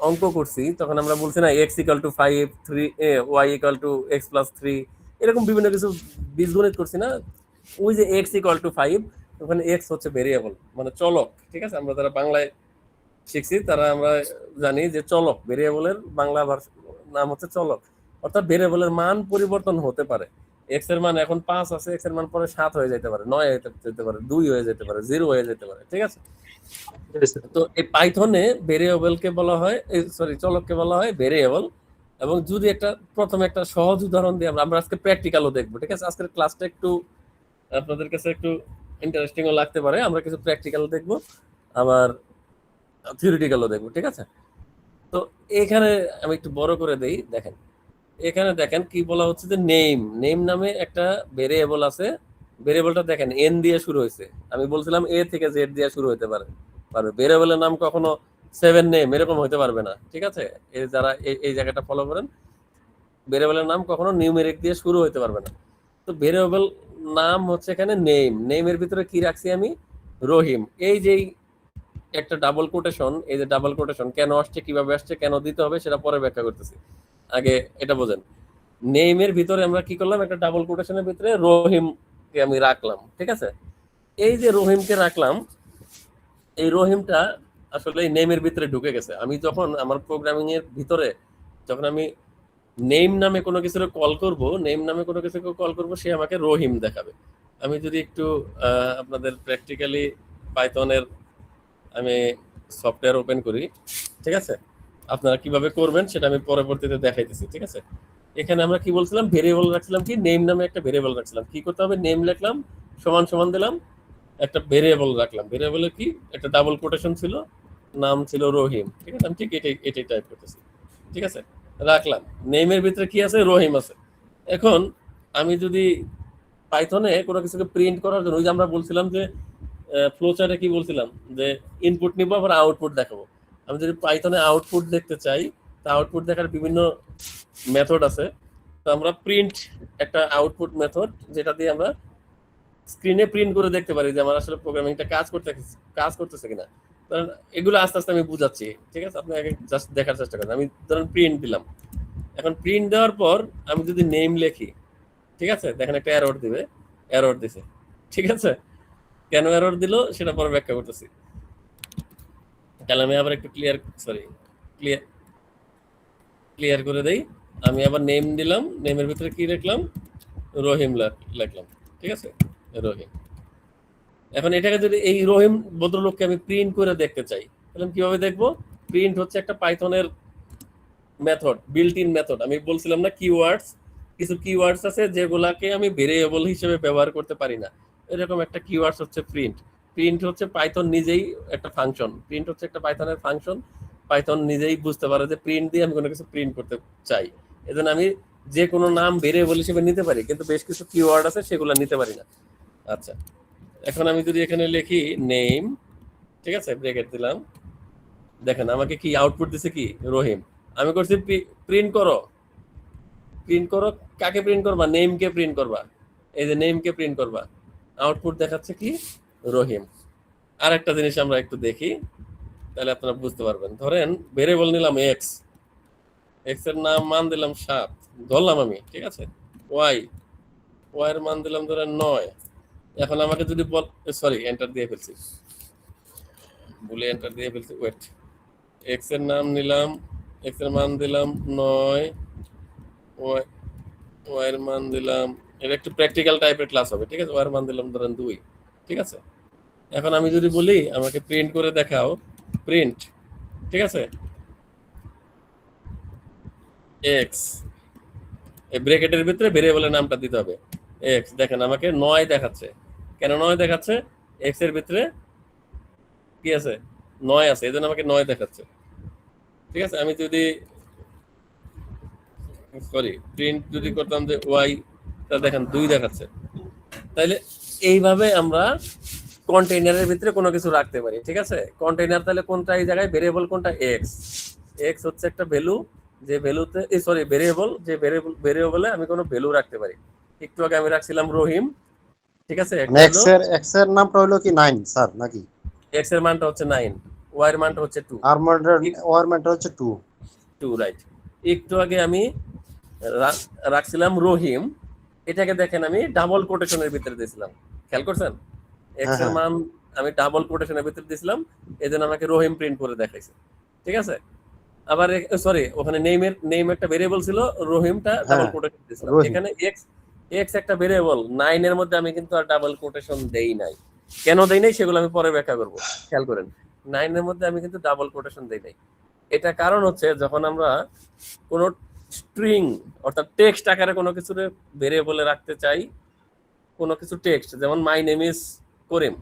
অঙ্ক করছি তখন আমরা বলছি না x equal to 5 3 y equal to x plus 3 এরকম বিভিন্ন কিছু বীজগণিত করছি না। ওই যে x ইকুয়াল টু 5 ওখানে x হচ্ছে ভেরিয়েবল মানে চলক, ঠিক আছে। আমরা যারা বাংলায় শিখছি তারা আমরা জানি যে চলক, ভেরিয়েবলের বাংলা নাম হচ্ছে চলক, অর্থাৎ ভেরিয়েবলের মান পরিবর্তন হতে পারে। এক্স এর মান এখন 5 আছে, এক্স এর মান পরে 7 হয়ে যেতে পারে, 9 হয়ে যেতে পারে, 2 হয়ে যেতে পারে, 0 হয়ে যেতে পারে, ঠিক আছে। তো এই পাইথনে ভেরিয়েবলকে বলা হয়, সরি চলককে বলা হয় ভেরিয়েবল। এবং যদি একটা প্রথমে একটা সহজ উদাহরণ দিয়ে আমরা আজকে প্র্যাকটিক্যালও দেখবো, ঠিক আছে। আজকের ক্লাসটা একটু আপনাদের কাছে একটু ইন্টারেস্টিংও লাগতে পারে, আমরা কিছু প্র্যাকটিক্যাল দেখবো আবার থিওরিটিক্যালও দেখবো, ঠিক আছে। তো এখানে আমি একটু বড় করে দেই, দেখেন এখানে দেখেন কি বলা হচ্ছে যে নেম নামে একটা ভেরিয়েবল আছে। ভেরিয়েবলটা দেখেন এন দিয়ে শুরু হয়েছে, আমি বলছিলাম এ থেকে জেড দিয়ে শুরু হতে পারে। ভেরিয়েবলের নাম কখনো 7 নেম এরকম হতে পারবে না, ঠিক আছে। এই যারা এই জায়গাটা ফলো করেন, ভেরিয়েবলের নাম কখনো নিউমেরিক দিয়ে শুরু হতে পারবে না। তো ভেরিয়েবল নাম হচ্ছে এখানে নেমের ভিতরে কি রাখছি আমি, রহিম। এই যে একটা ডাবল কোটেশন, এই যে ডাবল কোটেশন কেন আসছে, কিভাবে আসছে, কেন দিতে হবে সেটা পরে ব্যাখ্যা করতেছি, আগে এটা বোঝেন। নেমের ভিতরে আমরা কি করলাম, একটা ডাবল কোটেশনের ভিতরে রহিমকে আমি রাখলাম, ঠিক আছে। এই যে রহিমকে রাখলাম, এই রহিমটা আসলে এই নেমের ভিতরে ঢুকে গেছে। আমি যখন আমার প্রোগ্রামিং এর ভিতরে যখন আমি নেম নামে কোনো কিছুকে কল করব, নেম নামে কোনো কিছুকে কল করব, সে আমাকে রহিম দেখাবে। আমি যদি একটু আপনাদের প্র্যাকটিক্যালি পাইথনের আমি সফটওয়্যার ওপেন করি, ঠিক আছে। আপনারা কিভাবে করবেন সেটা আমি পরবর্তীতে দেখাইতেছি, ঠিক আছে। এখানে আমরা কি বলছিলাম, ভেরিয়েবল রাখছিলাম, কি নেম নামে একটা ভেরিয়েবল রাখছিলাম। কি করতে হবে, নেম লিখলাম, সমান সমান দিলাম, একটা ভেরিয়েবল রাখলাম। ভেরিয়েবলে কি একটা ডাবল কোটেশন ছিল, নাম ছিল রহিম, ঠিক আছে। আমি ঠিক এটাই টাইপ করতেছি, ঠিক আছে, রাখলাম। নেমের ভিতরে কি আছে, রহিম আছে। এখন আমি যদি পাইথনে কোনো কিছুকে প্রিন্ট করার জন্য, ওই যে আমরা বলছিলাম যে ফ্লো চার্টে কি বলছিলাম যে ইনপুট নিব আবার আউটপুট দেখাবো। আমি যদি পাইথনে আউটপুট দেখতে চাই, তা আউটপুট দেখার বিভিন্ন মেথড আছে। তো আমরা প্রিন্ট একটা আউটপুট মেথড, যেটা দিয়ে আমরা স্ক্রিনে প্রিন্ট করে দেখতে পারি যে আমার আসলে প্রোগ্রামিংটা কাজ করতেছে কিনা। কারণ এগুলো আস্তে আস্তে আমি বুঝাচ্ছি, ঠিক আছে। আপনি আগে জাস্ট দেখার চেষ্টা করেন। আমি ধরেন প্রিন্ট দিলাম, এখন প্রিন্ট দেওয়ার পর আমি যদি নেম লিখি, ঠিক আছে, দেখেন একটা এরর দিবে, এরর দিছে, ঠিক আছে। কেন এরর দিল সেটা পরে ব্যাখ্যা করতেছি। তাহলে আমি আবার একটু ক্লিয়ার করে দেই। আমি আবার নেম দিলাম, নেমের ভিতরে কি লিখলাম, রহিম লিখলাম, ঠিক আছে, রহিম। এখন এটাকে যদি এই রহিম ভদ্রলোককে আমি প্রিন্ট করে দেখতে চাই, তাহলে আমি কিভাবে দেখবো। প্রিন্ট হচ্ছে একটা পাইথনের মেথড, বিল্ট ইন মেথড। আমি বলছিলাম না কিওয়ার্ডস, কিছু কিওয়ার্ডস আছে যেগুলাকে আমি ভেরিয়েবল হিসেবে ব্যবহার করতে পারি না। এরকম একটা কিওয়ার্ডস হচ্ছে প্রিন্ট। প্রিন্ট হচ্ছে পাইথন নিজেই একটা ফাংশন, প্রিন্ট হচ্ছে একটা পাইথনের ফাংশন। পাইথন নিজেই বুঝতে পারে যে প্রিন্ট দিয়ে আমি কোনো কিছু প্রিন্ট করতে চাই, এজন্য আমি যে কোনো নাম ভেরিয়েবল হিসেবে নিতে পারি, কিন্তু বেশ কিছু কিওয়ার্ড আছে সেগুলো নিতে পারি না। আচ্ছা, এখন আমি যদি এখানে লিখি নেম, ঠিক আছে, ব্র্যাকেট দিলাম, দেখেন আমাকে কি আউটপুট দিছে, কি রহিম। আমি করছি প্রিন্ট করো, প্রিন্ট করো, কাকে প্রিন্ট করবা, নেমকে প্রিন্ট করবা, এই যে নেমকে প্রিন্ট করবা। আউটপুট দেখাচ্ছে কি, রহিম। আর একটা জিনিস আমরা একটু দেখি, তাহলে আপনারা বুঝতে পারবেন। ধরেন ভেরিয়েবল নিলাম এক্স, এক্স এর নাম মান দিলাম 7 ধরলাম আমি, ঠিক আছে। ওয়াই, ওয়াই এর মান দিলাম ধরেন 9। এখন আমাকে যদি বল, সরি এন্টার দিয়ে ফেলছি, ভুলে এন্টার দিয়ে ফেলছি, ওয়েট। এক্স এর নাম নিলাম, এক্স এর মান দিলাম 9, ওয়াই এর মান দিলাম, এটা একটু প্র্যাকটিক্যাল টাইপের ক্লাস হবে, ঠিক আছে। ওয়াই এর মান দিলাম ধরেন 2, ঠিক আছে। এখন আমি যদি বলি আমাকে প্রিন্ট করে দেখাও, প্রিন্ট, ঠিক আছে, এক্স, এই ব্র্যাকেটের ভিতরে ভেরিয়েবলের নামটা দিতে হবে এক্স। দেখেন আমাকে 9 দেখাচ্ছে, কেন 9 দেখাচ্ছে, এক্স এর ভিতরে কি আছে, 9 আছে, এজন্য আমাকে 9 দেখাচ্ছে, ঠিক আছে। আমি যদি সরি প্রিন্ট যদি করতাম যে ওয়াই, তা দেখেন 2 দেখাচ্ছে। তাইলে এইভাবে আমরা কন্টেইনারের ভিতরে কোনো কিছু রাখতে পারি, ঠিক আছে। কন্টেইনার তাহলে কোনটা, এই জায়গায় ভেরিয়েবল কোনটা, এক্স। এক্স হচ্ছে একটা ভ্যালু, যে ভ্যালুতে সরি ভেরিয়েবল, যে ভেরিয়েবলে আমি কোনো ভ্যালু রাখতে পারি। একটু আগে আমি রাখছিলাম রহিম, ঠিক আছে। এক্স এর নামটা হলো কি 9 স্যার নাকি? এক্স এর মানটা হচ্ছে 9, ওয়াই এর মানটা হচ্ছে 2 ওয়ার মানটা হচ্ছে 2 রাইট। একটু আগে আমি রাখছিলাম রহিম, এটাকে দেখেন আমি ডাবল কোটেশনের ভিতরে দিয়েছিলাম, খেয়াল করছেন? এক্স এর হ্যাঁ মান আমি ডাবল কোটেশনের ভিতরে দিয়েছিলাম, এজন্য আমাকে রহিম প্রিন্ট করে দেখাইছে, ঠিক আছে? আবার সরি, ওখানে নেম একটা ভেরিয়েবল ছিল, রহিমটা ডাবল হ্যাঁ কোটেশন দিয়েছিলাম। রহিম। এখানে এক্স এক্স একটা ভেরিয়েবল, 9 এর মধ্যে আমি কিন্তু আর ডাবল কোটেশন দেই নাই। কেন দেই নাই সেগুলো আমি পরে ব্যাখ্যা করব, খেয়াল করেন। 9 এর মধ্যে আমি কিন্তু ডাবল কোটেশন দেই নাই। এটা কারণ হচ্ছে যখন আমরা কোনো স্ট্রিং অর্থাৎ টেক্সট আকারে কোনো কিছু ভেরিয়েবলে রাখতে চাই, কোনো কিছু টেক্সট, যেমন মাই নেম ইজ করিম,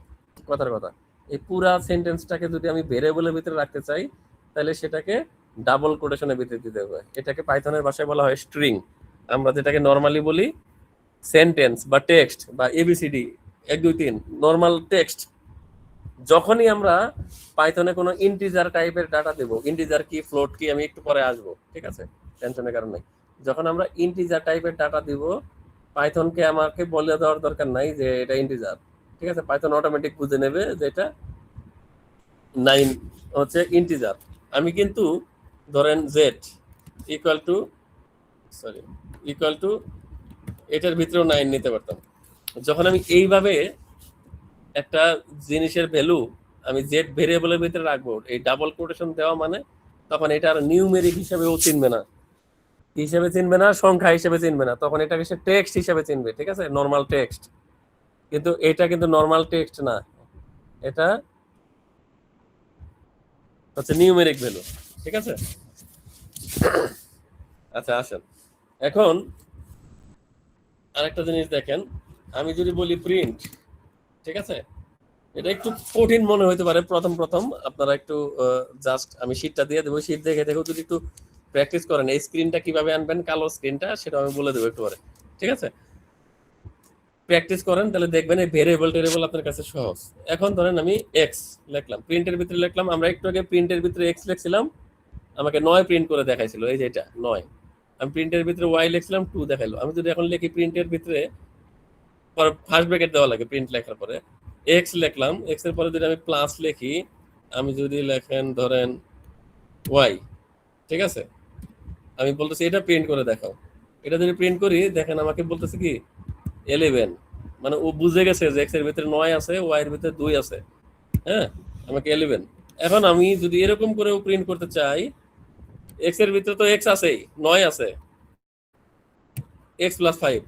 কথার কথা, এই পুরা সেন্টেন্সটাকে যদি আমি ভেরিয়েবলের ভিতরে রাখতে চাই, তাহলে সেটাকে ডাবল কোটেশনের ভিতরে দিতে হবে। এটাকে পাইথনের ভাষায় বলা হয় স্ট্রিং। আমরা যেটাকে নর্মালি বলি সেন্টেন্স বা টেক্সট বা এবিসিডি 1 2 3 নর্মাল টেক্সট। যখনই আমরা পাইথনে কোনো ইন্টিজার টাইপের ডাটা দেব, ইন্টিজার কি ফ্লোট কি আমি একটু পরে আসবো, ঠিক আছে, টেনশনের কারণ নাই। যখন আমরা ইন্টিজার টাইপের ডাটা দিব, পাইথনকে আমাকে বলে দেওয়ার দরকার নাই যে এটা ইন্টিজার, ঠিক আছে? পাইথন অটোমেটিক বুঝে নেবে যে এটা 9 হচ্ছে ইন্টিজার। আমি কিন্তু ধরেন Z equal to equal to এটার ভিতরেও 9 নিতে পারতাম। যখন আমি এইভাবে একটা জিনিসের ভ্যালু আমি জেড ভেরিয়েবলের ভিতরে রাখবো, এই ডাবল কোটেশন দেওয়া মানে তখন এটা আর নিউমেরিক হিসাবেও চিনবে না, হিসেবে চিনবে না, সংখ্যা হিসেবে চিনবে না, তখন এটাকে সে টেক্সট হিসেবে চিনবে, ঠিক আছে, নর্মাল টেক্সট। কিন্তু এটা কিন্তু নর্মাল টেক্সট না, এটা হচ্ছে নিউমেরিক ভ্যালু, ঠিক আছে? আচ্ছা আসেন এখন আরেকটা জিনিস দেখেন, আমি যদি বলি প্রিন্ট, ঠিক আছে, এটা একটু কঠিন মনে হতে পারে প্রথম প্রথম, আপনারা একটু জাস্ট আমি শীটটা দিয়ে দেবো, শীট দেখে দেখো যদি একটু প্র্যাকটিস করেন এই স্ক্রিনটা কিভাবে আনবেন, কালো স্ক্রিনটা, সেটা আমি বলে দেবো একটু পরে, ঠিক আছে? প্র্যাকটিস করেন তাহলে দেখবেন এই ভেরিয়েবল টেরিয়েবল আপনার কাছে সহজ। এখন ধরেন আমি এক্স লিখলাম, প্রিন্টের ভিতরে লিখলাম, আমরা একটু আগে প্রিন্টের ভিতরে এক্স লিখছিলাম, আমাকে 9 প্রিন্ট করে দেখাইছিল, এই যে এটা 9। আমি প্রিন্টের ভিতরে ওয়াই লিখছিলাম, 2 দেখাইলো। আমি যদি এখন লিখি প্রিন্টের ভিতরে ফার্স্ট ব্র্যাকেট দেওয়া লাগে প্রিন্ট লেখার পরে, এক্স লিখলাম, এক্স এর পরে যদি আমি প্লাস লিখি, আমি যদি লেখেন ধরেন ওয়াই, ঠিক আছে, আমি বলতেছি এটা প্রিন্ট করে দেখাও। এটা যদি প্রিন্ট করি দেখেন আমাকে বলতেছে কি 11, মানে ও বুঝে গেছে যে এক্স এর ভিতরে 9 আছে, ওয়াই এর ভিতরে 2 আছে, হ্যাঁ, আমাকে 11। এখন আমি যদি এরকম করেও প্রিন্ট করতে চাই, এক্স এর ভিতরে তো এক্স আছেই, 9 আছে, এক্স প্লাস 5,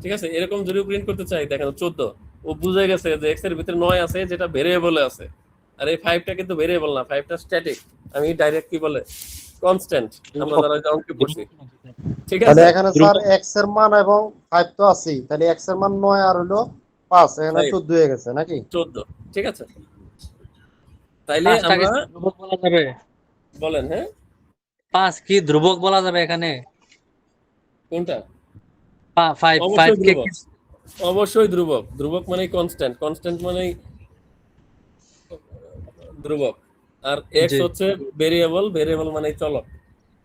ঠিক আছে, এরকম যদি প্রিন্ট করতে চাই দেখেন 14। ও বুঝে গেছে যে এক্স এর ভিতরে 9 আছে যেটা ভেরিয়েবলে আছে, আর এই 5টা কিন্তু ভেরিয়েবল না, 5টা স্ট্যাটিক। আমি ডাইরেক্ট কি বলে কনস্ট্যান্ট, আমরা যারা অঙ্কে পড়ছি, ঠিক তাহলে আছে? এখানে স্যার এক্স এর মান এবং 5 তো আছেই, তাহলে এক্স এর মান 9 আর হলো 5, এখানে 14 হয়ে গেছে নাকি? 14, ঠিক আছে। তাইলে 5টা কি আমরা ধ্রুবক বলা যাবে? বলেন, হ্যাঁ 5 কি ধ্রুবক বলা যাবে এখানে? কোনটা? 5 অবশ্যই কে ধ্রুবক, অবশ্যই ধ্রুবক। ধ্রুবক মানে কনস্ট্যান্ট, কনস্ট্যান্ট মানে ধ্রুবক। আর এক্স জি হচ্ছে ভেরিয়েবল, ভেরিয়েবল মানে চলক,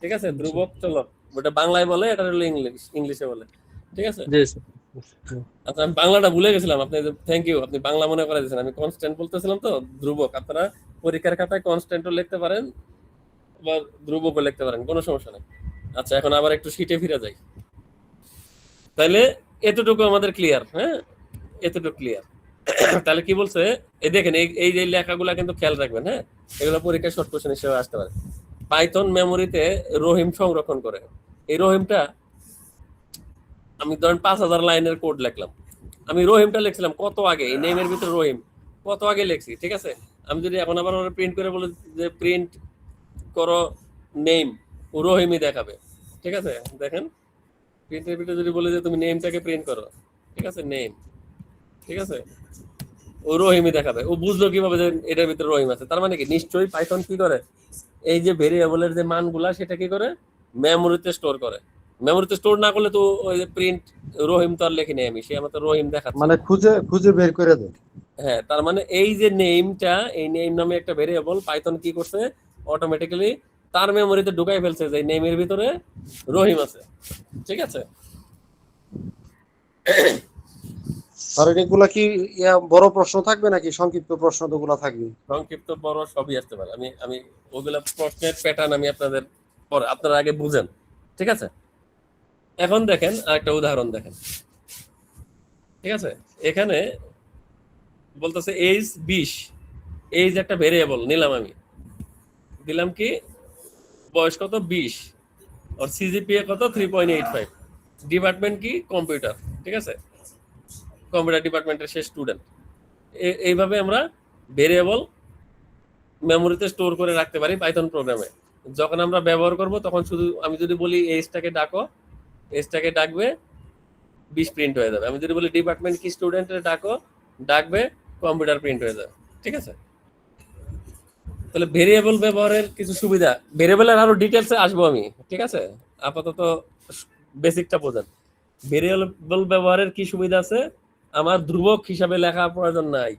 ঠিক আছে? ধ্রুবক চলক, ওটা বাংলায় বলে, এটা হলো ইংলিশে বলে, ঠিক আছে? জি আচ্ছা আমি বাংলাটা ভুলে গেছিলাম, আপনি থ্যাংক ইউ, আপনি বাংলা মনে করে দিয়েছেন। আমি কনস্ট্যান্ট বলতেছিলাম তো, ধ্রুবক। আপনারা পরীক্ষার খাতায় কনস্ট্যান্টও লিখতে পারেন বা ধ্রুবকও লিখতে পারেন, কোনো সমস্যা নেই। আচ্ছা এখন আবার একটু শীটে ফিরে যাই। তাহলে এতটুকু আমাদের ক্লিয়ার, হ্যাঁ, এতটুকু ক্লিয়ার। তাহলে কি বলছে, এই দেখেন এই যে লেখাগুলা কিন্তু খেয়াল রাখবেন, হ্যাঁ, এগুলো পরীক্ষায় শর্ট কোশ্চেন হিসেবে আসতে পারে। পাইথন মেমোরিতে রহিম সংরক্ষণ করে। এই রহিমটা আমি ধরেন 5000 লাইনের কোড লিখলাম, আমি রহিমটা লিখছিলাম কত আগে, এই নেমের ভিতরে রহিম কত আগে লিখছি, ঠিক আছে? আমি যদি এখন আবার ওরা প্রিন্ট করে বলে যে প্রিন্ট করো নেম, ও রহিমই দেখাবে, ঠিক আছে? দেখেন প্রিন্টের ভিতরে যদি বলে যে তুমি নেমটাকে প্রিন্ট করো, ঠিক আছে, নেম, ঠিক আছে, ও রহিমই দেখাবে। ও বুঝলো কিভাবে যে এটার ভিতরে রহিম আছে? তার মানে কি নিশ্চয়ই পাইথন কি করে, এই যে ভেরিয়েবলের যে মানগুলা সেটা কি করে মেমোরিতে স্টোর করে। মেমোরিতে স্টোর না করলে তো ওই যে প্রিন্ট রহিম তো আর লেখিনি আমি, সে আমার তো রহিম দেখাচ্ছে। মানে খুঁজে খুঁজে বের করে দেয়। হ্যাঁ, তার মানে এই যে নেমটা, এই নেম নামে একটা ভেরিয়েবল পাইথন কি করছে, অটোমেটিক্যালি তার মেমোরিতে ঢুকাই ফেলছে যে নেমের ভিতরে রহিম আছে, ঠিক আছে? ধরেন এগুলা কি বড় প্রশ্ন থাকবে নাকি সংক্ষিপ্ত প্রশ্ন তোগুলা থাকবে? সংক্ষিপ্ত বড় সবই আসতে পারে। আমি আমি ওগুলা প্রশ্নের প্যাটার্ন আমি আপনাদের পরে আপনারা আগে বুঝেন, ঠিক আছে? এখন দেখেন একটা উদাহরণ দেখেন, ঠিক আছে? এখানে বলতেছে এইজ 20, এইজ একটা ভেরিয়েবল নিলাম আমি, দিলাম কি বয়স কত 20, আর সিজিপিএ কত 3.85, ডিপার্টমেন্ট কি কম্পিউটার, ঠিক আছে? কম্পিউটার ডিপার্টমেন্টের সে স্টুডেন্ট। এইভাবে আমরা ভেরিয়েবল মেমোরিতে স্টোর করে রাখতে পারি পাইথন প্রোগ্রামে। যখন আমরা ব্যবহার করব তখন শুধু আমি যদি বলি এইজটাকে ডাকো, এইজটাকে ডাকবে 20 প্রিন্ট হয়ে যাবে। আমি যদি বলি ডিপার্টমেন্ট কি স্টুডেন্টের ডাকো, ডাকবে কম্পিউটার প্রিন্ট হয়ে যাবে, ঠিক আছে? তাহলে ভেরিয়েবল ব্যবহারের কিছু সুবিধা, ভেরিয়েবলের আরো ডিটেলসে আসবো আমি, ঠিক আছে? আপাতত বেসিকটা বোঝেন। ভেরিয়েবল ব্যবহারের কি সুবিধা আছে? আমার ধ্রুবক হিসাবে লেখা প্রয়োজন নাই।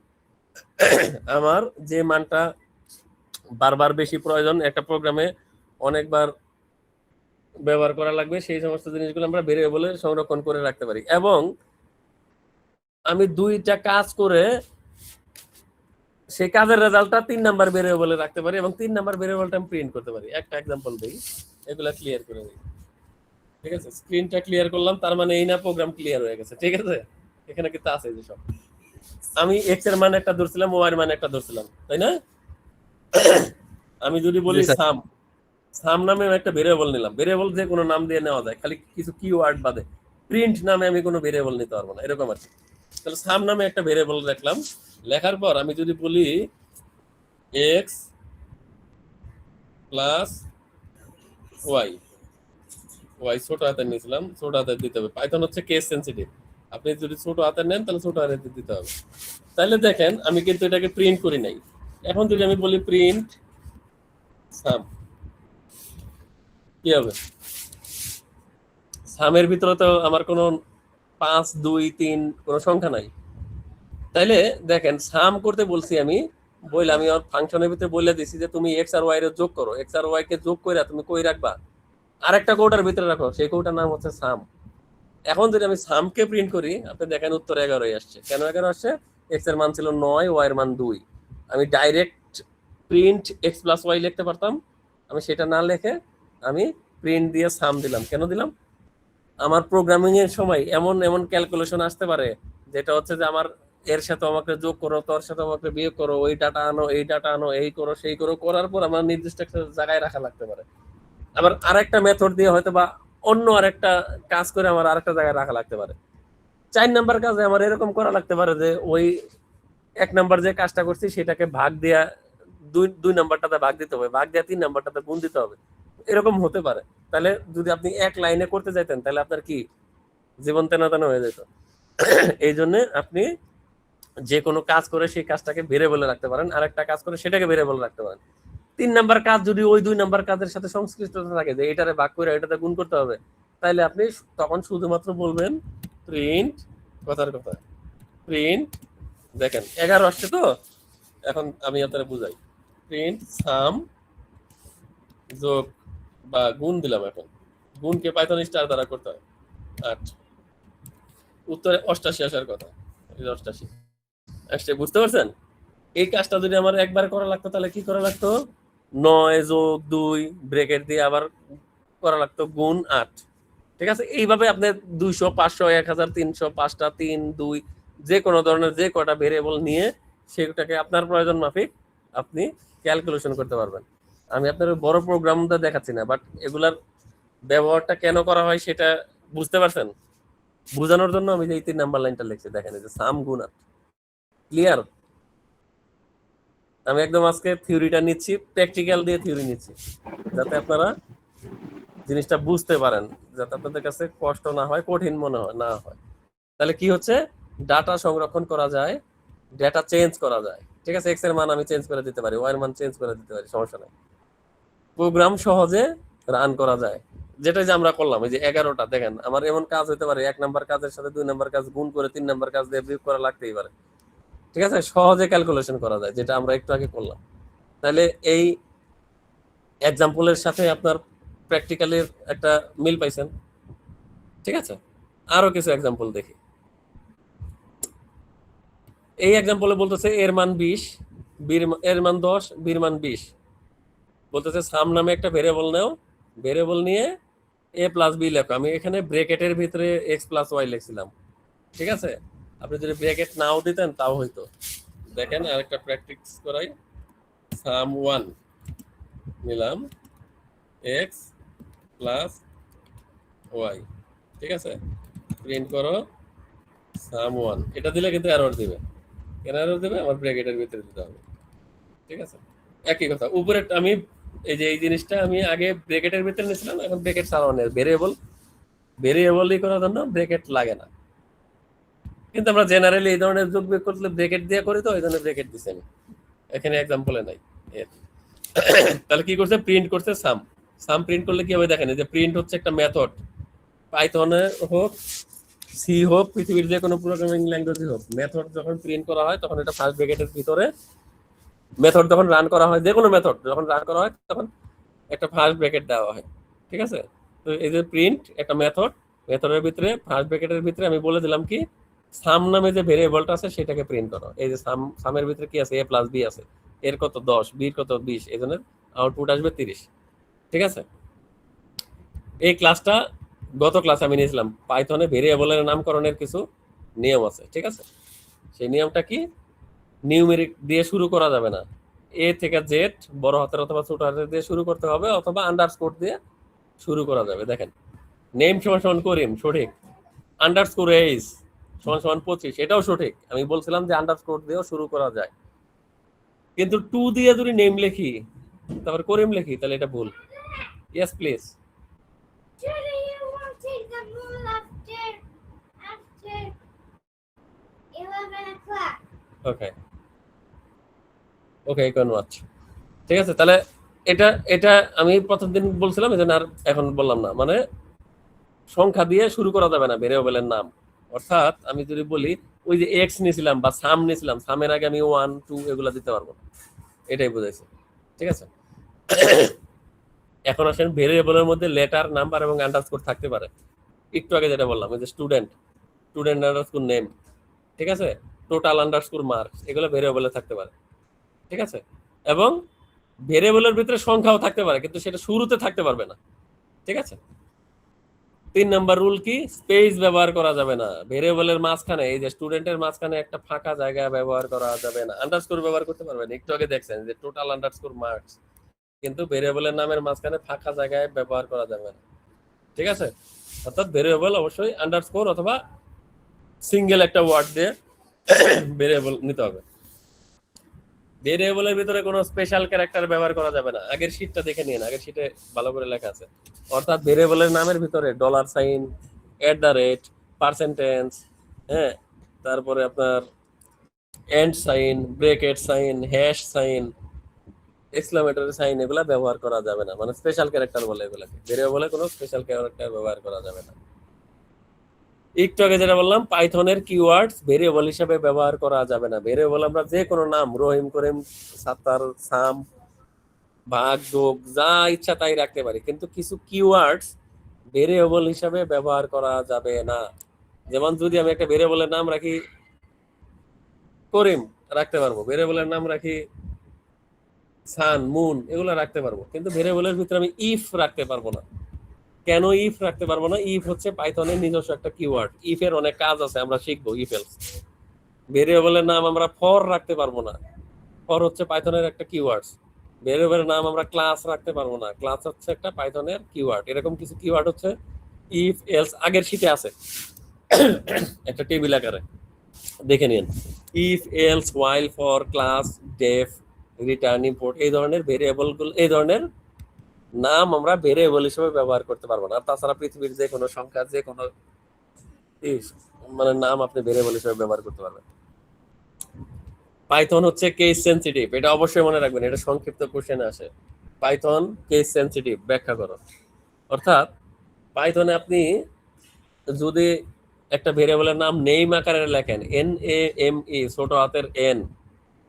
আমার যে মানটা বারবার বেশি প্রয়োজন একটা প্রোগ্রামে অনেকবার ব্যবহার করা লাগবে, সেই সমস্ত জিনিসগুলো আমরা ভেরিয়েবলে সংরক্ষণ করে রাখতে পারি। এবং আমি দুইটা কাজ করে সেই কাজের রেজাল্টটা 3 নাম্বার ভেরিয়েবলে রাখতে পারি এবং 3 নাম্বার ভেরিয়েবলটা আমি প্রিন্ট করতে পারি। একটা এক্সাম্পল দেই, এগুলা ক্লিয়ার করে দিই, ঠিক আছে? স্ক্রিনটা ক্লিয়ার করলাম, তার মানে এই না প্রোগ্রাম ক্লিয়ার হয়ে গেছে, ঠিক আছে? এখানে কিন্তু আছে যে সব, আমি এক্স এর মান একটা ধরছিলাম, ওয়াই এর মান একটা ধরছিলাম, তাই না? আমি যদি বলি স্যার। সাম, সাম নামে আমি একটা ভেরিয়েবল নিলাম, ভেরিয়েবল যে কোনো নাম দিয়ে নেওয়া যায়, খালি কিছু কিওয়ার্ড বাদে। প্রিন্ট নামে আমি কোনো ভেরিয়েবল নিতে পারবো না, এরকম আর কি। তাহলে সাম নামে একটা ভেরিয়েবল রাখলাম, লেখার পর আমি যদি বলি এক্স প্লাস ওয়াই, ওয়াই ছোট হাতের নিয়েছিলাম, ছোট হাতের দিতে হবে, পাইথন হচ্ছে কেস সেন্সিটিভ। আপনি যদি ছোট হাতের নেন তাহলে ছোট হাতের দিতে হবে। তাহলে দেখেন আমি কিন্তু এটাকে প্রিন্ট করি নাই। এখন যদি আমি বলি প্রিন্ট সাম, কি হবে? সামের ভিতরে তো আমার কোনো 5, 2, 3 কোনো সংখ্যা নাই। তাইলে দেখেন সাম করতে বলছি আমি, বইলে আমি ওর ফাংশনের ভিতরে বলে দিছি যে তুমি এক্স আর ওয়াই এর যোগ করো, এক্স আর ওয়াই কে যোগ কইরা তুমি কই রাখবা, আরেকটা কোডের ভিতরে রাখো, সেই কোডটার নাম হচ্ছে সাম। এখন যদি আমি সামকে প্রিন্ট করি, আপনি দেখেন উত্তর 11 আসছে। কেন 11 আসছে? এক্স এর মান ছিল 9, ওয়াই এর মান 2। আমি direct print X plus Y লিখতে পারতাম, আমি সেটা না লিখে আমি প্রিন্ট দিয়ে সাম দিলাম। কেন দিলাম? আমার প্রোগ্রামিং এর সময় এমন এমন ক্যালকুলেশন আসতে পারে যেটা হচ্ছে যে আমার এর সাথে আমাকে যোগ করো, তোর সাথে আমাকে বিয়োগ করো, ওই ডাটা আনো, এই ডাটা আনো, এই করো সেই করো, করার পর আমার নির্দিষ্ট একটা জায়গায় রাখা লাগতে পারে। আবার আরেকটা মেথড দিয়ে হয়তো বা অন্য আরেকটা কাজ করে আমার আরেকটা জায়গায় রাখা লাগতে পারে। 4 নাম্বার কাজে আমার এরকম করা লাগতে পারে যে ওই 1 নাম্বার যে কাজটা করছি সেটাকে ভাগ দেয়া 2 নাম্বারটাতে ভাগ দিতে হবে, ভাগ দেয়া 3 নাম্বারটাতে গুণ দিতে হবে, এরকম হতে পারে। তাহলে যদি আপনি এক লাইনে করতে যাইতেন তাহলে আপনার কি জীবন তেনা তেনা হয়ে যেত। এই জন্য আপনি যে কোনো কাজ করে সেই কাজটাকে ভেরিয়েবলে রাখতে পারেন, আরেকটা কাজ করে সেটাকে ভেরিয়েবলে রাখতে পারেন। 3 নাম্বার কাজ যদি ওই 2 নাম্বার কাজের সাথে সংশ্লিষ্টতা থাকে যে এটারে ভাগ করে এটাতে গুণ করতে হবে, তাহলে আপনি তখন শুধুমাত্র বলবেন প্রিন্ট, কথার কথা প্রিন্ট, দেখেন 11 আসছে তো, এখন আমি আপনাদের বুঝাই। প্রিন্ট সাম যোগ বা গুণ দিলাম, এখন গুণকে পাইথন স্টার দ্বারা করতে হয় 8, উত্তরে 88 আসার কথা, 88 আসছে। বুঝতে পারছেন? এই কাজটা যদি আমার একবার করা লাগতো তাহলে কি করা লাগতো? 9 যোগ 2 ব্রেকেট দিয়ে আবার করা লাগতো গুণ 8, ঠিক আছে? এইভাবে আপনি 200, 500, 1000, 300, 5টা 3, 2 যে কোনো ধরনের যে কটা ভেরিয়েবল নিয়ে সেটাকে আপনার প্রয়োজন মাফিক আপনি ক্যালকুলেশন করতে পারবেন। আমি আপনার বড় প্রোগ্রামটা দেখাচ্ছি না, বাট এগুলার ব্যবহারটা কেন করা হয় সেটা বুঝতে পারছেন? বোঝানোর জন্য আমি যে এই 3 নাম্বার লাইনটা লিখছি, দেখেন এই যে সাম গুণ 8, ক্লিয়ার? আমি একদম আজকে থিওরিটা নিচ্ছি, প্র্যাকটিক্যাল দিয়ে থিওরি নিচ্ছি, যাতে আপনারা জিনিসটা বুঝতে পারেন, যাতে আপনাদের কাছে কষ্ট না হয়, কঠিন মনে হয় না হয়। তাহলে কি হচ্ছে? ডাটা সংরক্ষণ করা যায়, ডাটা চেঞ্জ করা যায়, ঠিক আছে? এক্স এর মান আমি চেঞ্জ করে দিতে পারি, ওয়াই এর মান চেঞ্জ করে দিতে পারি, সমস্যা নাই। প্রোগ্রাম সহজে রান করা যায়, যেটা যে আমরা করলাম এই যে 11টা। দেখেন আমার এমন কাজ হতে পারে 1 নাম্বার কাজের সাথে 2 নাম্বার কাজ গুণ করে 3 নাম্বার কাজ দিয়ে বিয়োগ করা লাগতেই পারে, ঠিক আছে? সহজে ক্যালকুলেশন করা যায়, যেটা আমরা একটু আগে করলাম। তাহলে এই এক্সাম্পলের সাথে আপনার প্র্যাকটিক্যালের একটা মিল পাইছেন, ঠিক আছে? আরো কিছু এক্সাম্পল দেখি। এই এক্সাম্পলে বলতেছে এর মান 20, এর মান 10, বির মান 20। বলতেছে সাম নামে একটা ভেরিয়েবল নাও, ভেরিয়েবল নিয়ে a প্লাস বি লেখো। আমি এখানে ব্র্যাকেটের ভিতরে x প্লাস ওয়াই লিখছিলাম, ঠিক আছে? আপনি যদি ব্র্যাকেট নাও দিতেন তাও হইতো। দেখেন আরেকটা প্র্যাকটিস করাই। সাম 1 নিলাম x প্লাস ওয়াই, ঠিক আছে? প্রিন্ট করো সাম 1। এটা দিলে কিন্তু এরর দিবে। কেন এরর দিবে? আমার ব্র্যাকেটের ভিতরে দিতে হবে, ঠিক আছে? একই কথা উপরে আমি এই যে এই জিনিসটা আমি আগে ব্র্যাকেটের ভিতরে নিয়েছিলাম, এখন ব্র্যাকেট ছাড়াও নেই। ভেরিয়েবলই করার জন্য ব্র্যাকেট লাগে না, কিন্তু আমরা জেনারেলি এই ধরনের যোগ বিয়োগ করলে ব্র্যাকেট দিয়ে করি, তো এই জন্য ব্র্যাকেট দিছি আমি। এখানে এক্সাম্পলে নাই এর। তাহলে কি করছে? প্রিন্ট করছে সাম। সাম প্রিন্ট করলে কি হবে দেখেন, এই যে প্রিন্ট হচ্ছে একটা মেথড, পাইথনে হোক, সি হোক, পৃথিবীর যে কোনো প্রোগ্রামিং ল্যাঙ্গুয়েজে হোক, মেথড যখন প্রিন্ট করা হয় তখন এটা ফার্স্ট ব্র্যাকেটের ভিতরে, মেথড যখন রান করা হয়, যে কোনো মেথড যখন রান করা হয় তখন একটা ফার্স্ট ব্র্যাকেট দেওয়া হয়, ঠিক আছে? তো এই যে প্রিন্ট একটা মেথড, মেথডের ভিতরে ফার্স্ট ব্র্যাকেটের ভিতরে আমি বলে দিলাম কি সাম নামে যে ভেরিয়েবলটা আছে সেটাকে প্রিন্ট করো। এই যে সামের ভিতরে কি আছে? a প্লাস বি আছে, এর কত 10, বির কত 20, এই জন্য আউটপুট আসবে 30, ঠিক আছে? এই ক্লাসটা গত ক্লাসে আমি নিয়েছিলাম। পাইথনে ভেরিয়েবলের নামকরণের কিছু নিয়ম আছে, ঠিক আছে? সেই নিয়মটা কি? নিউমেরিক দিয়ে শুরু করা যাবে না, এ থেকে জেড বড় হাতের অথবা ছোট হাতের দিয়ে শুরু করতে হবে, অথবা আন্ডারস্কোর দিয়ে শুরু করা যাবে। দেখেন নেম সমান সমান করিম, সঠিক। আন্ডারস্কোর এইজ সমান সমান 25, এটাও সঠিক। আমি বলছিলাম যে আন্ডারস্কোর দিয়েও শুরু করা যায়, কিন্তু 2 দিয়ে যদি নেম লিখি তারপর করিম লিখি তাহলে এটা ভুল। Yes please. Today you won't take the ball after 11 o'clock. Okay okay, you can watch. ঠিক আছে, তাহলে এটা এটা আমি প্রথম দিন বলছিলাম, এই জন্য আর এখন বললাম না। মানে সংখ্যা দিয়ে শুরু করা যাবে না ভেরিয়েবলের নাম। অর্থাৎ আমি যদি বলি ওই যে এক্স নিয়েছিলাম বা সাম নিয়েছিলাম, সামের আগে আমি 1 2 এগুলো দিতে পারবো না, এটাই বুঝাইছে, ঠিক আছে? এখন আসেন ভেরিয়েবলের মধ্যে লেটার, নাম্বার এবং আন্ডারস্কোর থাকতে পারে। একটু আগে যেটা বললাম, ওই যে স্টুডেন্ট আন্ডারস্কোর নেম, ঠিক আছে? টোটাল আন্ডারস্কোর মার্কস, এগুলো ভেরিয়েবলে থাকতে পারে, ঠিক আছে? এবং ভেরিয়েবলের ভিতরে সংখ্যাও থাকতে পারে, কিন্তু সেটা শুরুতে থাকতে পারবে না, ঠিক আছে? 3 নাম্বার রুল কি? স্পেস ব্যবহার করা যাবে না ভেরিয়েবলের মাঝখানে। এই যে স্টুডেন্টের মাঝখানে একটা ফাঁকা জায়গা ব্যবহার করা যাবে না। আন্ডারস্কোর ব্যবহার করতে পারবেন, একটু আগে দেখছেন যে টোটাল আন্ডারস্কোর মার্কস, কিন্তু ভেরিয়েবলের নামের মাঝখানে ফাঁকা জায়গায় ব্যবহার করা যাবে না, ঠিক আছে? অর্থাৎ ভেরিয়েবল অবশ্যই আন্ডারস্কোর অথবা সিঙ্গেল একটা ওয়ার্ড দিয়ে ভেরিয়েবল নিতে হবে। ভেরিয়েবলের ভিতরে কোনো স্পেশাল ক্যারেক্টার ব্যবহার করা যাবে না। আগের শীটটা দেখে নিন, আগের শীটে ভালো করে লেখা আছে। অর্থাৎ ভেরিয়েবলের নামের ভিতরে $সাইন, @ পার্সেন্টেজ, হ্যাঁ, তারপরে আপনার and sign, bracket sign, hash sign, exclamatory sign, এগুলা ব্যবহার করা যাবে না। মানে স্পেশাল ক্যারেক্টার বলে এগুলাকে। ভেরিয়েবলে কোনো স্পেশাল ক্যারেক্টার ব্যবহার করা যাবে না। একটু আগে যেটা বললাম, পাইথনের কিওয়ার্ডস ভেরিয়েবল হিসেবে ব্যবহার করা যাবে না। ভেরিয়েবল আমরা যে কোনো নাম, রহিম, করিম, সাত্তার, সাম, ভাগ, যোগ, যা ইচ্ছা তাই রাখতে পারি, কিন্তু কিছু কিওয়ার্ডস ভেরিয়েবল হিসেবে ব্যবহার করা যাবে না। যেমন যদি আমি একটা ভেরিয়েবলের নাম রাখি করিম, রাখতে পারবো। ভেরিয়েবলের নাম রাখি সান, মুন, এগুলো রাখতে পারবো, কিন্তু ভেরিয়েবলের ভিতরে আমি ইফ রাখতে পারবো না। কেন ইফ রাখতে পারবো না? ইফ হচ্ছে পাইথনের নিজস্ব একটা কিওয়ার্ড। ইফ এর অনেক কাজ আছে, আমরা শিখবো ইফ এলস। ভেরিয়েবলের নাম আমরা ফর রাখতে পারবো না, ফর হচ্ছে পাইথনের একটা কিওয়ার্ড। ভেরিয়েবলের নাম আমরা ক্লাস রাখতে পারবো না, ক্লাস হচ্ছে একটা পাইথনের কিওয়ার্ড। এরকম কিছু কিওয়ার্ড হচ্ছে ইফ এলস, আগের শীটে আছে একটা টেবিল আকারে, দেখে নিন। If else, while, for, class, def, return, import, এই ধরনের ভেরিয়েবলগুলো, এই ধরনের নাম আমরা ভেরিয়েবল হিসেবে ব্যবহার করতে পারবো না। তাছাড়া পৃথিবীর যে কোনো সংখ্যা, যে কোনো মানে নাম আপনি ভেরিয়েবল হিসেবে ব্যবহার করতে পারবেন। পাইথন হচ্ছে কেস সেনসিটিভ, এটা অবশ্যই মনে রাখবেন, এটা সংক্ষিপ্ত কোশ্চেনে আসে। পাইথন কেস সেনসিটিভ, ব্যাখ্যা করো। অর্থাৎ পাইথনে আপনি যদি একটা ভেরিয়েবলের নাম নেম আকারে লেখেন, NAME, ছোট হাতের N,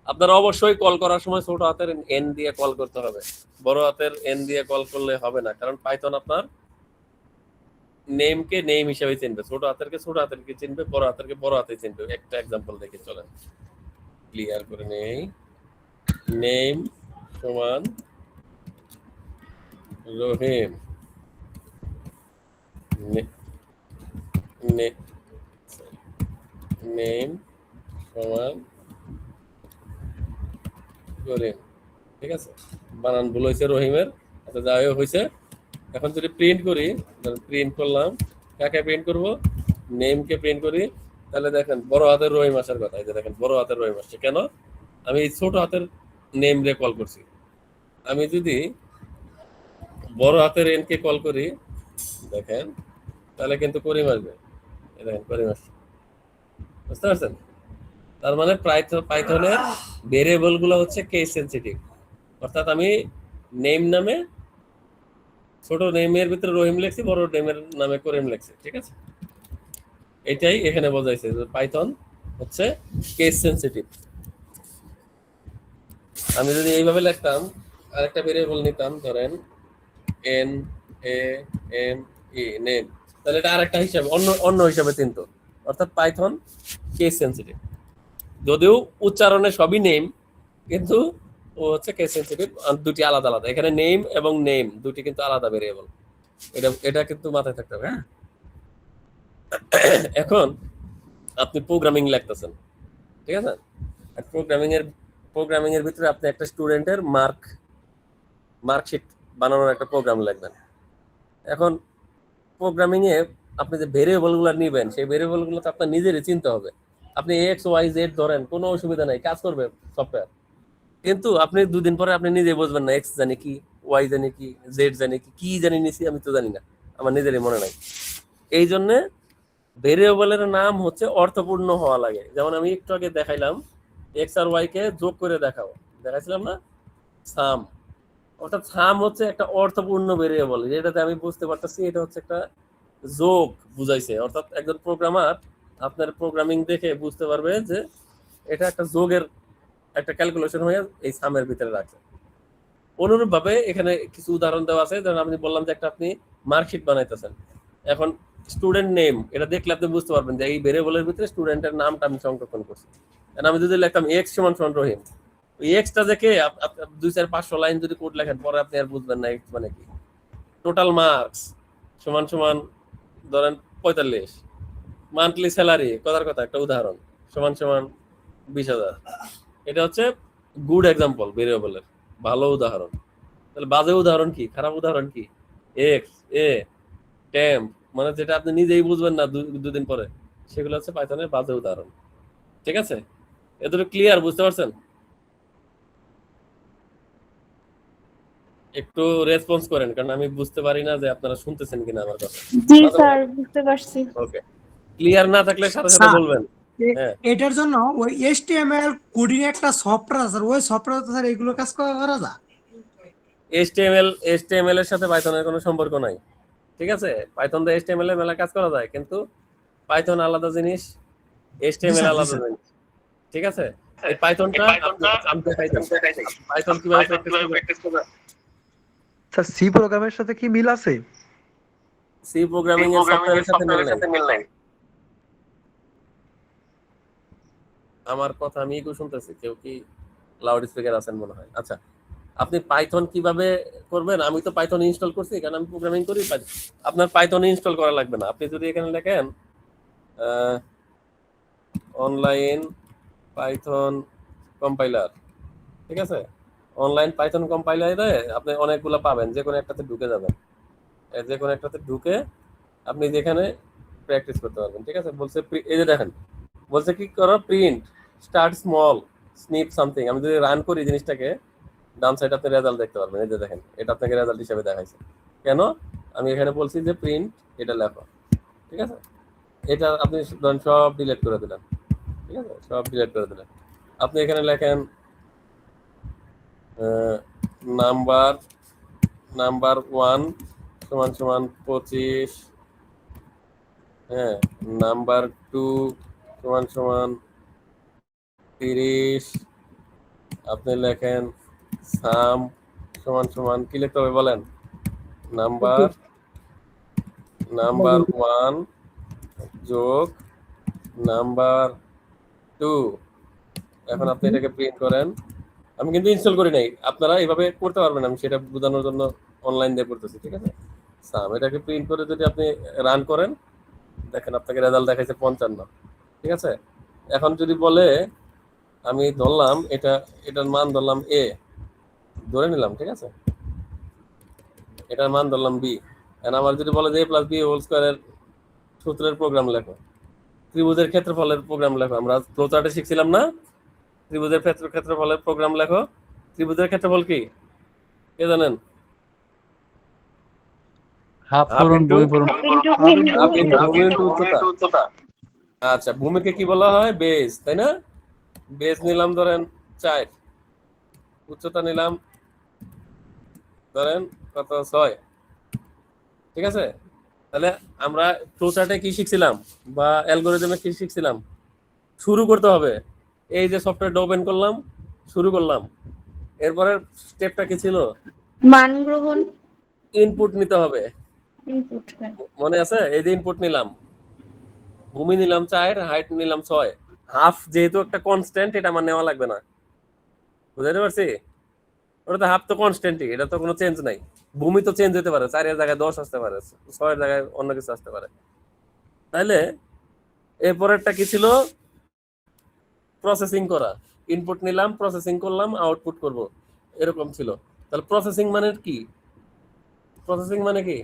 আপনার অবশ্যই কল করার সময় ছোট হাতের N দিয়ে কল করতে হবে, বড় হাতের N দিয়ে কল করলে হবে না। কারণ পাইথন আপনার নেমকে নেম হিসেবে চিনবে, ছোট হাতের কে ছোট হাতের কে চিনবে, বড় হাতের কে বড় হাতে চিনবে। একটা এক্সাম্পল দেখে চলেন। ক্লিয়ার করে নেই। নেম সমান রহিম, নেম সমান করিম। ঠিক আছে, বানান ভুল হয়েছে রহিমের। আচ্ছা যাই হোক হয়েছে। এখন যদি প্রিন্ট করি, প্রিন্ট করলাম, কাকে প্রিন্ট করব? নেমকে প্রিন্ট করি। তাহলে দেখেন বড় হাতের রহিম আসার কথা। এই যে দেখেন বড় হাতের রহিম আসছে। কেন? আমি এই ছোট হাতের নেম রে কল করছি। আমি যদি বড় হাতের এন কে কল করি, দেখেন তাহলে কিন্তু করিম আসবে। এই দেখেন করিম আসছে। বুঝতে পারছেন? তার মানে পাইথনের ভেরিয়েবল গুলো হচ্ছে কেস সেনসিটিভ। অর্থাৎ আমি নেম নামে ছোট নেমের ভিতরে রহিম লিখছি, বড় নেমের নামে করিম লিখছি। ঠিক আছে, এটাই এখানে বোঝাইছে যে পাইথন হচ্ছে কেস সেনসিটিভ। আমি যদি এইভাবে লিখতাম, আরেকটা ভেরিয়েবল নিতাম, ধরেন N A M E name, তাহলে এটা আরেকটা হিসাবে অন্য অন্য হিসাবে চিনতো। অর্থাৎ পাইথন কেস সেনসিটিভ। যদিও উচ্চারণে সবই নেম, কিন্তু ও হচ্ছে কেস সেনসিটিভ। দুটি আলাদা আলাদা। এখানে নেম এবং নেম দুটি কিন্তু আলাদা ভেরিয়েবল। এটা এটা কিন্তু মাথায় থাকতে হবে। হ্যাঁ, এখন আপনি প্রোগ্রামিং লিখতেছেন, ঠিক আছে? প্রোগ্রামিং এর ভিতরে আপনি একটা স্টুডেন্টের মার্কশিট বানানোর একটা প্রোগ্রাম লিখবেন। এখন প্রোগ্রামিং এ আপনি যে ভেরিয়েবল গুলো নিবেন, সেই ভেরিয়েবল গুলো তো আপনার নিজেরই চিনতে হবে। আপনি এক্স ওয়াই জেড ধরেন, কোনো অসুবিধা নাই, কাজ করবে সফটওয়্যার। কিন্তু আপনি দুদিন পরে আপনি নিজে বুঝবেন না এক্স জানি কি, ওয়াই জানি কি, জেড জানি কি, কি জানি নিছি আমি তো জানি না, আমার নিজেরই মনে নাই। এই জন্য ভেরিয়েবলের নাম হচ্ছে অর্থপূর্ণ হওয়া লাগে। যেমন আমি একটু আগে দেখাইলাম, এক্স আর ওয়াই কে যোগ করে দেখাইছিলাম না, সাম। অর্থাৎ সাম হচ্ছে একটা অর্থপূর্ণ ভেরিয়েবল, যেটাতে আমি বুঝতে পারতেছি এটা হচ্ছে একটা যোগ বুঝাইছে। অর্থাৎ একজন প্রোগ্রামার আপনার প্রোগ্রামিং দেখে বুঝতে পারবে যে এটা একটা যোগের একটা ক্যালকুলেশন হয়ে এই সামের ভিতরে রাখছে। অনুরূপ ভাবে এখানে কিছু উদাহরণ দেওয়া আছে। যেমন আমি বললাম যে একটা আপনি মার্কশিট বানাইতেছেন। এখন স্টুডেন্ট নেম, এটা দেখলে আপনি বুঝতে পারবেন যে এই ভেরিয়েবলের ভিতরে স্টুডেন্টের নামটা আমি সংরক্ষণ করছি। আমি যদি লিখতাম এক্স সমান সমান রহিম, ওই এক্সটা দেখে 2-4-500 লাইন যদি কোড লেখেন, পরে আপনি আর বুঝবেন না এক্স মানে কি। টোটাল মার্কস সমান সমান ধরেন 45, মান্থলি স্যালারি কথার কথা একটা উদাহরণ সমান সমান 20,000। এটা হচ্ছে গুড এক্সাম্পল ভেরিয়েবলের, ভালো উদাহরণ। তাহলে বাজে উদাহরণ কি, খারাপ উদাহরণ কি? এক্স এ টেম্প, মানে যেটা আপনি নিজেই বুঝবেন না দুদিন পরে, সেগুলো হচ্ছে পাইথনের বাজে উদাহরণ। ঠিক আছে, এতটুকু ক্লিয়ার? বুঝতে পারছেন? একটু রেসপন্স করেন, কারণ আমি বুঝতে পারি না যে আপনারা শুনতেছেন কিনা আমার কথা। জি স্যার, বুঝতে পারছি। ওকে, ক্লিয়ার না থাকলে সাথে সাথে স্যার, বলবেন। হ্যাঁ, এটার জন্য ওই HTML কোডিং একটা সফটওয়্যার আছে, ওই সফটওয়্যার স্যার এগুলো কাজ করা যায়। এইচটিএমএল এর সাথে পাইথনের কোনো সম্পর্ক নাই। ঠিক আছে, পাইথন দিয়ে এইচটিএমএল এর মেলা কাজ করা যায়, কিন্তু পাইথন আলাদা জিনিস, এইচটিএমএল আলাদা জিনিস। ঠিক আছে, এই পাইথনটা আমি দেখাইতাম পাইথন কিভাবে প্র্যাকটিস করবেন। স্যার সি প্রোগ্রামের সাথে কি মিল আছে? সি প্রোগ্রামিং এর সফটওয়্যারের সাথে মিল নাই। আমার কথা আমি কি শুনতেছি? কেউ কি লাউড স্পিকার আছেন মনে হয়? আচ্ছা, আপনি পাইথন কিভাবে করবেন? আমি তো পাইথন ইনস্টল করছি, কারণ আমি প্রোগ্রামিং করি। আপনার পাইথন ইনস্টল করা লাগবে না। আপনি যদি এখানে লেখেন অনলাইন পাইথন কম্পাইলার, ঠিক আছে, অনলাইন পাইথন কম্পাইলারে আপনি অনেকগুলো পাবেন, যে কোনো একটাতে ঢুকে যাবেন। যে কোনো একটাতে ঢুকে আপনি যেখানে প্র্যাকটিস করতে পারবেন। ঠিক আছে, বলছে এই যে দেখেন, বলছে কি করো, print start small snip something. আমি যদি রান করি জিনিসটাকে, ডান সাইড আপনি রেজাল্ট দেখতে পারবেন। এই যে দেখেন, এটা আপনাকে রেজাল্ট হিসেবে দেখাইছে। কেন? আমি এখানে বলছি যে প্রিন্ট এটা লেখো। ঠিক আছে, এটা আপনি ধরেন সব ডিলিট করে দিলেন। ঠিক আছে, সব ডিলিট করে দিলেন। আপনি এখানে লেখেন নাম্বার 1 সমান সমান 25, হ্যাঁ, নাম্বার 2 সমান সমান 30। আপনি লেখেন সাম সমান সমান কি লিখতে হবে বলেন? নাম্বার 1 যোগ নাম্বার 2 এখন আপনি এটাকে প্রিন্ট করেন। আমি কিন্তু ইনস্টল করি নাই, আপনারা এইভাবে করতে পারবেন, আমি সেটা বোঝানোর জন্য অনলাইন দিয়ে করতেছি, ঠিক আছে? সাম এটাকে প্রিন্ট করে যদি আপনি রান করেন, দেখেন আপনাকে রেজাল্ট দেখাইছে 55, ঠিক আছে? এখন যদি বলে আমি ধরলাম এটার মান ধরলাম এ ধরে নিলাম, ঠিক আছে? এটার মান ধরলাম বি। এখন আমার যদি বলে যে এ প্লাস বি হোল স্কোয়ারের সূত্রের প্রোগ্রাম লেখো, ত্রিভুজের ক্ষেত্রফলের প্রোগ্রাম লেখো, আমরা ফ্লোচার্টে শিখছিলাম না ত্রিভুজের ক্ষেত্রফলের প্রোগ্রাম লেখো। ত্রিভুজের ক্ষেত্রফল কি কে জানেন? হাফ হাফ পূরণ ইন্টু বই পূরণ হাফ ইন্টু ভূমি ইন্টু উচ্চতা। আচ্ছা, ভূমিকে কি বলা হয়? বেস, তাই না? বেস নিলাম ধরেন 4, উচ্চতা নিলাম ধরেন কত 6, ঠিক আছে? তাহলে আমরা ফ্লোচার্টে কি শিখছিলাম বা অ্যালগরিদমে কি শিখছিলাম? শুরু করতে হবে, এই যে সফটওয়্যারটা ওপেন করলাম, শুরু করলাম, এরপরের স্টেপটা কি ছিল? মান গ্রহণ ইনপুট নিতে হবে, ইনপুট। মনে আছে? এই যে ইনপুট নিলাম, ভূমি নিলাম 4, হাইট নিলাম 6, হাফ যেহেতু একটা কনস্ট্যান্ট, এটা আমার নেওয়া লাগবে না, বুঝতে পারছি? ওটা তো হাফ তো কনস্ট্যান্টই, এটা তো কোনো চেঞ্জ নাই। ভূমি তো চেঞ্জ হতে পারে, 4 এর জায়গায় 10 আসতে পারে, 6 এর জায়গায় অন্য কিছু আসতে পারে। তাইলে এরপরেরটা কি ছিল? প্রসেসিং করা, ইনপুট নিলাম, প্রসেসিং করলাম, আউটপুট করব, এরকম ছিল। তাহলে প্রসেসিং মানে কি? প্রসেসিং মানে কি?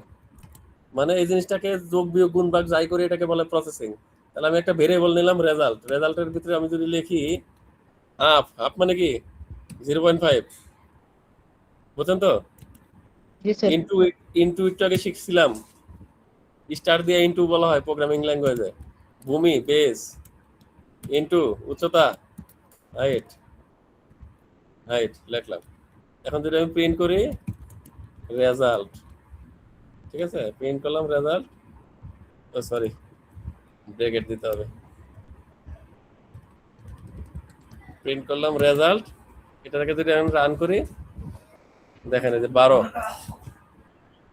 মানে এই জিনিসটাকে যোগ বিয়োগ গুণ ভাগ যাই করে এটাকে বলে প্রসেসিং। তাহলে আমি একটা ভেরিয়েবল নিলাম রেজাল্ট, রেজাল্টের ভিতরে আমি যদি লিখি হাফ, হাফ মানে কি 0.5, বুঝছেন তো? ইনটু ইনটু একটু আগে শিখছিলাম, স্টার দিয়ে ইনটু বলা হয় প্রোগ্রামিং ল্যাঙ্গুয়েজে। ভূমি বেস ইনটু উচ্চতা হাইট, হাইট লিখলাম। এখন যদি আমি প্রিন্ট করি রেজাল্ট, ঠিক আছে? প্রিন্ট করলাম রেজাল্ট, ও সরি ব্র্যাকেট দিতে হবে, প্রিন্ট করলাম রেজাল্ট। এটাকে যদি আমি রান করি, দেখেন এই যে 12,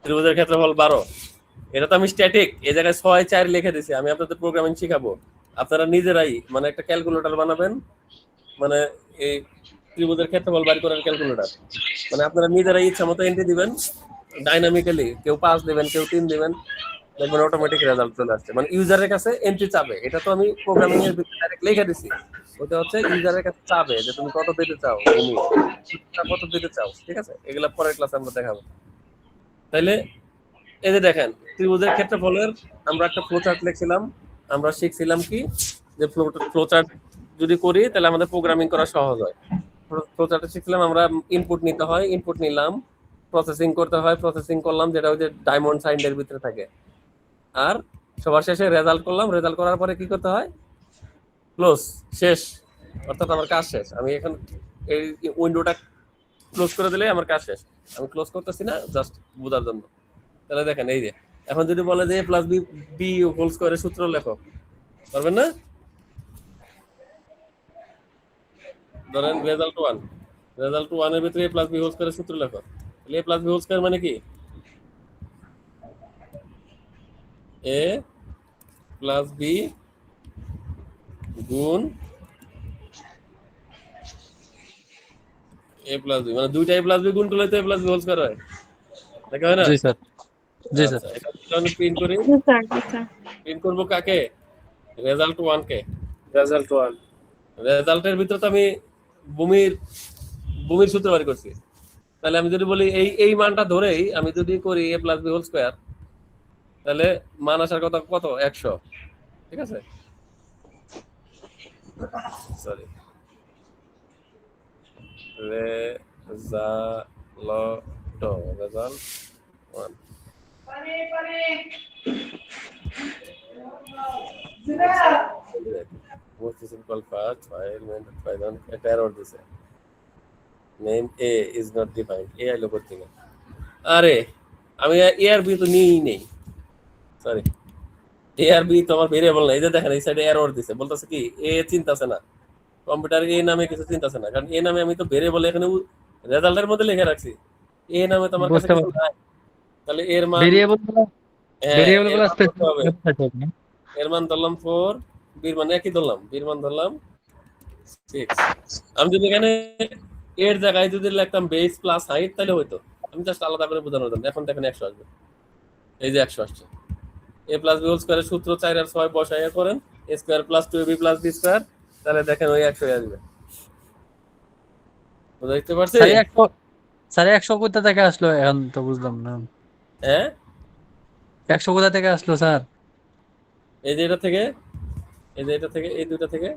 ত্রিভুজের ক্ষেত্রফল 12। এটা তো আমি স্ট্যাটিক, এই জায়গায় 6 4 লিখে দিছি। আমি আপনাদের প্রোগ্রামিং শিখাবো, আপনারা নিজেরাই মানে একটা ক্যালকুলেটর বানাবেন, মানে এই ত্রিভুজের ক্ষেত্রফল বের করার ক্যালকুলেটর, মানে আপনারা নিজেরাই ইচ্ছা মতো এন্ট্রি দিবেন ডাইনামিক্যালি, কেউ 5 দিবেন, কেউ 3 দিবেন, দেখবেন অটোমেটিক রেজাল্ট চলে আসছে। মানে ইউজারের কাছে এন্ট্রি চাবে, এটা তো আমি প্রোগ্রামিং এর ভিতরে ডাইরেক্ট লিখে দিছি। ওটা হচ্ছে ইউজারের কাছে চাবে যে তুমি কত দিতে চাও, তুমি কত দিতে চাও, ঠিক আছে? এগুলা পরের ক্লাসে আমরা দেখাবো। তাইলে এই যে দেখেন ত্রিভুজের ক্ষেত্রফলের আমরা একটা ফ্লোচার্ট লিখছিলাম, আমরা শিখছিলাম কি যে ফ্লোচার্ট যদি করি তাহলে আমাদের প্রোগ্রামিং করা সহজ হয়। ফ্লোচার্টে শিখছিলাম আমরা ইনপুট নিতে হয়, ইনপুট নিলাম, প্রসেসিং করতে হয়, প্রসেসিং করলাম, যেটা ওই যে ডায়মন্ড সাইনের ভিতরে থাকে, আর সবার শেষে রেজাল্ট করলাম। রেজাল্ট করার পরে কি করতে হয়? ক্লোজ, শেষ, অর্থাৎ আমার কাজ শেষ। আমি এখন এই উইন্ডোটা ক্লোজ করে দিলে আমার কাজ শেষ। আমি ক্লোজ করতেছি না, জাস্ট বোঝার জন্য। তাহলে দেখেন এই যে এখন যদি বলে যে প্লাস বি বি হোল স্কয়ারের সূত্র লেখো, পারবেন না? ধরেন রেজাল্ট 1, রেজাল্ট 1 এর ভিতরে a প্লাস বি হোল স্কয়ারের সূত্র লেখো। তাহলে a plus B whole square মানে কি? a প্লাস বি গুণ a প্লাস বি, মানে দুইটা a প্লাস বি গুণ করলে তো a plus B whole square হয়, নাকি হয় না? জি স্যার, জি স্যার। আচ্ছা, এটা আমি প্রিন্ট করি। স্যার স্যার প্রিন্ট করব কাকে? রেজাল্ট 1 কে। রেজাল্ট 1 রেজাল্টের ভিতরে তো আমি ভূমির ভূমির সূত্র বের করছি। তাহলে আমি যদি বলি এই মানটা ধরেই আমি যদি করি a plus B whole square, তাহলে মান আসার কথা কত? 100, ঠিক আছে? Sorry, result 1 most simple part file named Python একটা error দিছে, name a is not defined, a আইলো করতে না। আরে আমি a আর b তো নিয়েই নেই, সরি a আর b তো আমার ভেরিয়েবল না। এই যে দেখেন এই সাইডে এরর দিছে, বলতেছে কি a চিন্তাছে না, কম্পিউটার a নামে কিছু চিন্তাছে না, কারণ a নামে আমি তো ভেরিয়েবল এখানে রেজাল্টের মধ্যে লিখে রাখছি, a নামে তো আমার কাছে বুঝতে কিছু নাই। তাহলে এর মান ভেরিয়েবল হ্যাঁ, ভেরিয়েবল এর গুলো মান করতে হবে। স্পেসিফিক। এর মান ধরলাম 4, বির মান একই ধরলাম, বির মান ধরলাম 6 আমি যদি এখানে এর জায়গায় যদি লিখতাম বেস প্লাস হাইট তাহলে হইতো। আমি জাস্ট আলাদা করে বোঝানোর জন্য। এখন দেখেন 100 আসবে। এই যে 100 আসছে। a প্লাস b হোল স্কয়ারের সূত্র 4 আর 6 বসাইয়া করেন a square plus 2ab plus b square, তাহলে দেখেন ওই 100 আসবে। বুঝতে পারছেন? স্যার 100 কোথা থেকে আসলো এখন তো বুঝলাম না। হ্যাঁ, 100 কোথা থেকে আসলো স্যার? এই যে এটা থেকে, এই যে এটা থেকে, এই দুটো থেকে।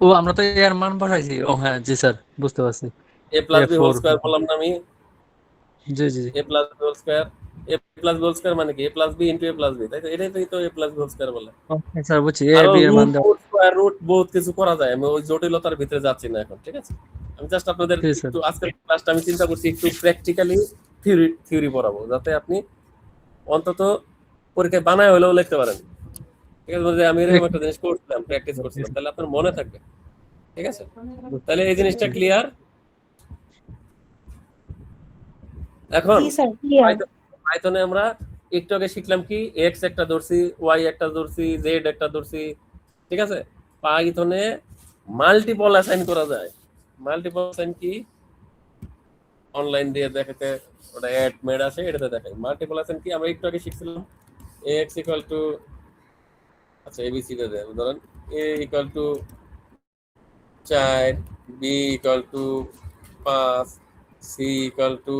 ও আমরা তো এর মান বসাইছি। ও হ্যাঁ জি স্যার বুঝতে পারছি। a plus b whole A4 square বললাম না আমি? জি জি জি। a plus b whole square, a plus b whole square মানে কি a plus b into a plus b, তাই তো? এটাই তো a plus b whole square বলে। ওকে স্যার বুঝছি। এ আরো বি এর মান রুট দাও। ফুট স্কয়ার রুট বহুত কিছু করা যায়, আমি ওই জটিলতার ভিতরে যাচ্ছি না এখন, ঠিক আছে? আমি জাস্ট আপনাদের জি স্যার। একটু আজকের ক্লাসটা আমি চিন্তা করছি একটু প্র্যাকটিক্যালি থিওরি পড়াবো, যাতে আপনি অন্তত পরীক্ষায় বানায় হলেও লিখতে পারেন, ঠিক আছে? যে আমি এরকম একটা জিনিস করছিলাম, প্র্যাকটিস করছিলাম, তাহলে আপনার মনে থাকবে, ঠিক আছে? তাহলে এই জিনিসটা ক্লিয়ার। এখন জি স্যার ক্লিয়ার। পাইথনে আমরা একটু আগে শিখলাম কি এক্স একটা ধরছি, ওয়াই একটা ধরছি, জেড একটা ধরছি, ঠিক আছে? পাইথনে মাল্টিপল অ্যাসাইন করা যায়। মাল্টিপল অ্যাসাইন কি অনলাইন দিয়ে দেখাতে, ওটা অ্যাড মেড আছে, এটাতে দেখাই। মাল্টিপল অ্যাসাইন কি আমরা একটু আগে শিখছিলাম, ax ইকুয়াল টু, আচ্ছা এবিসি তে দেয়, ধরেন a equal to 4, b equal to 5, c equal to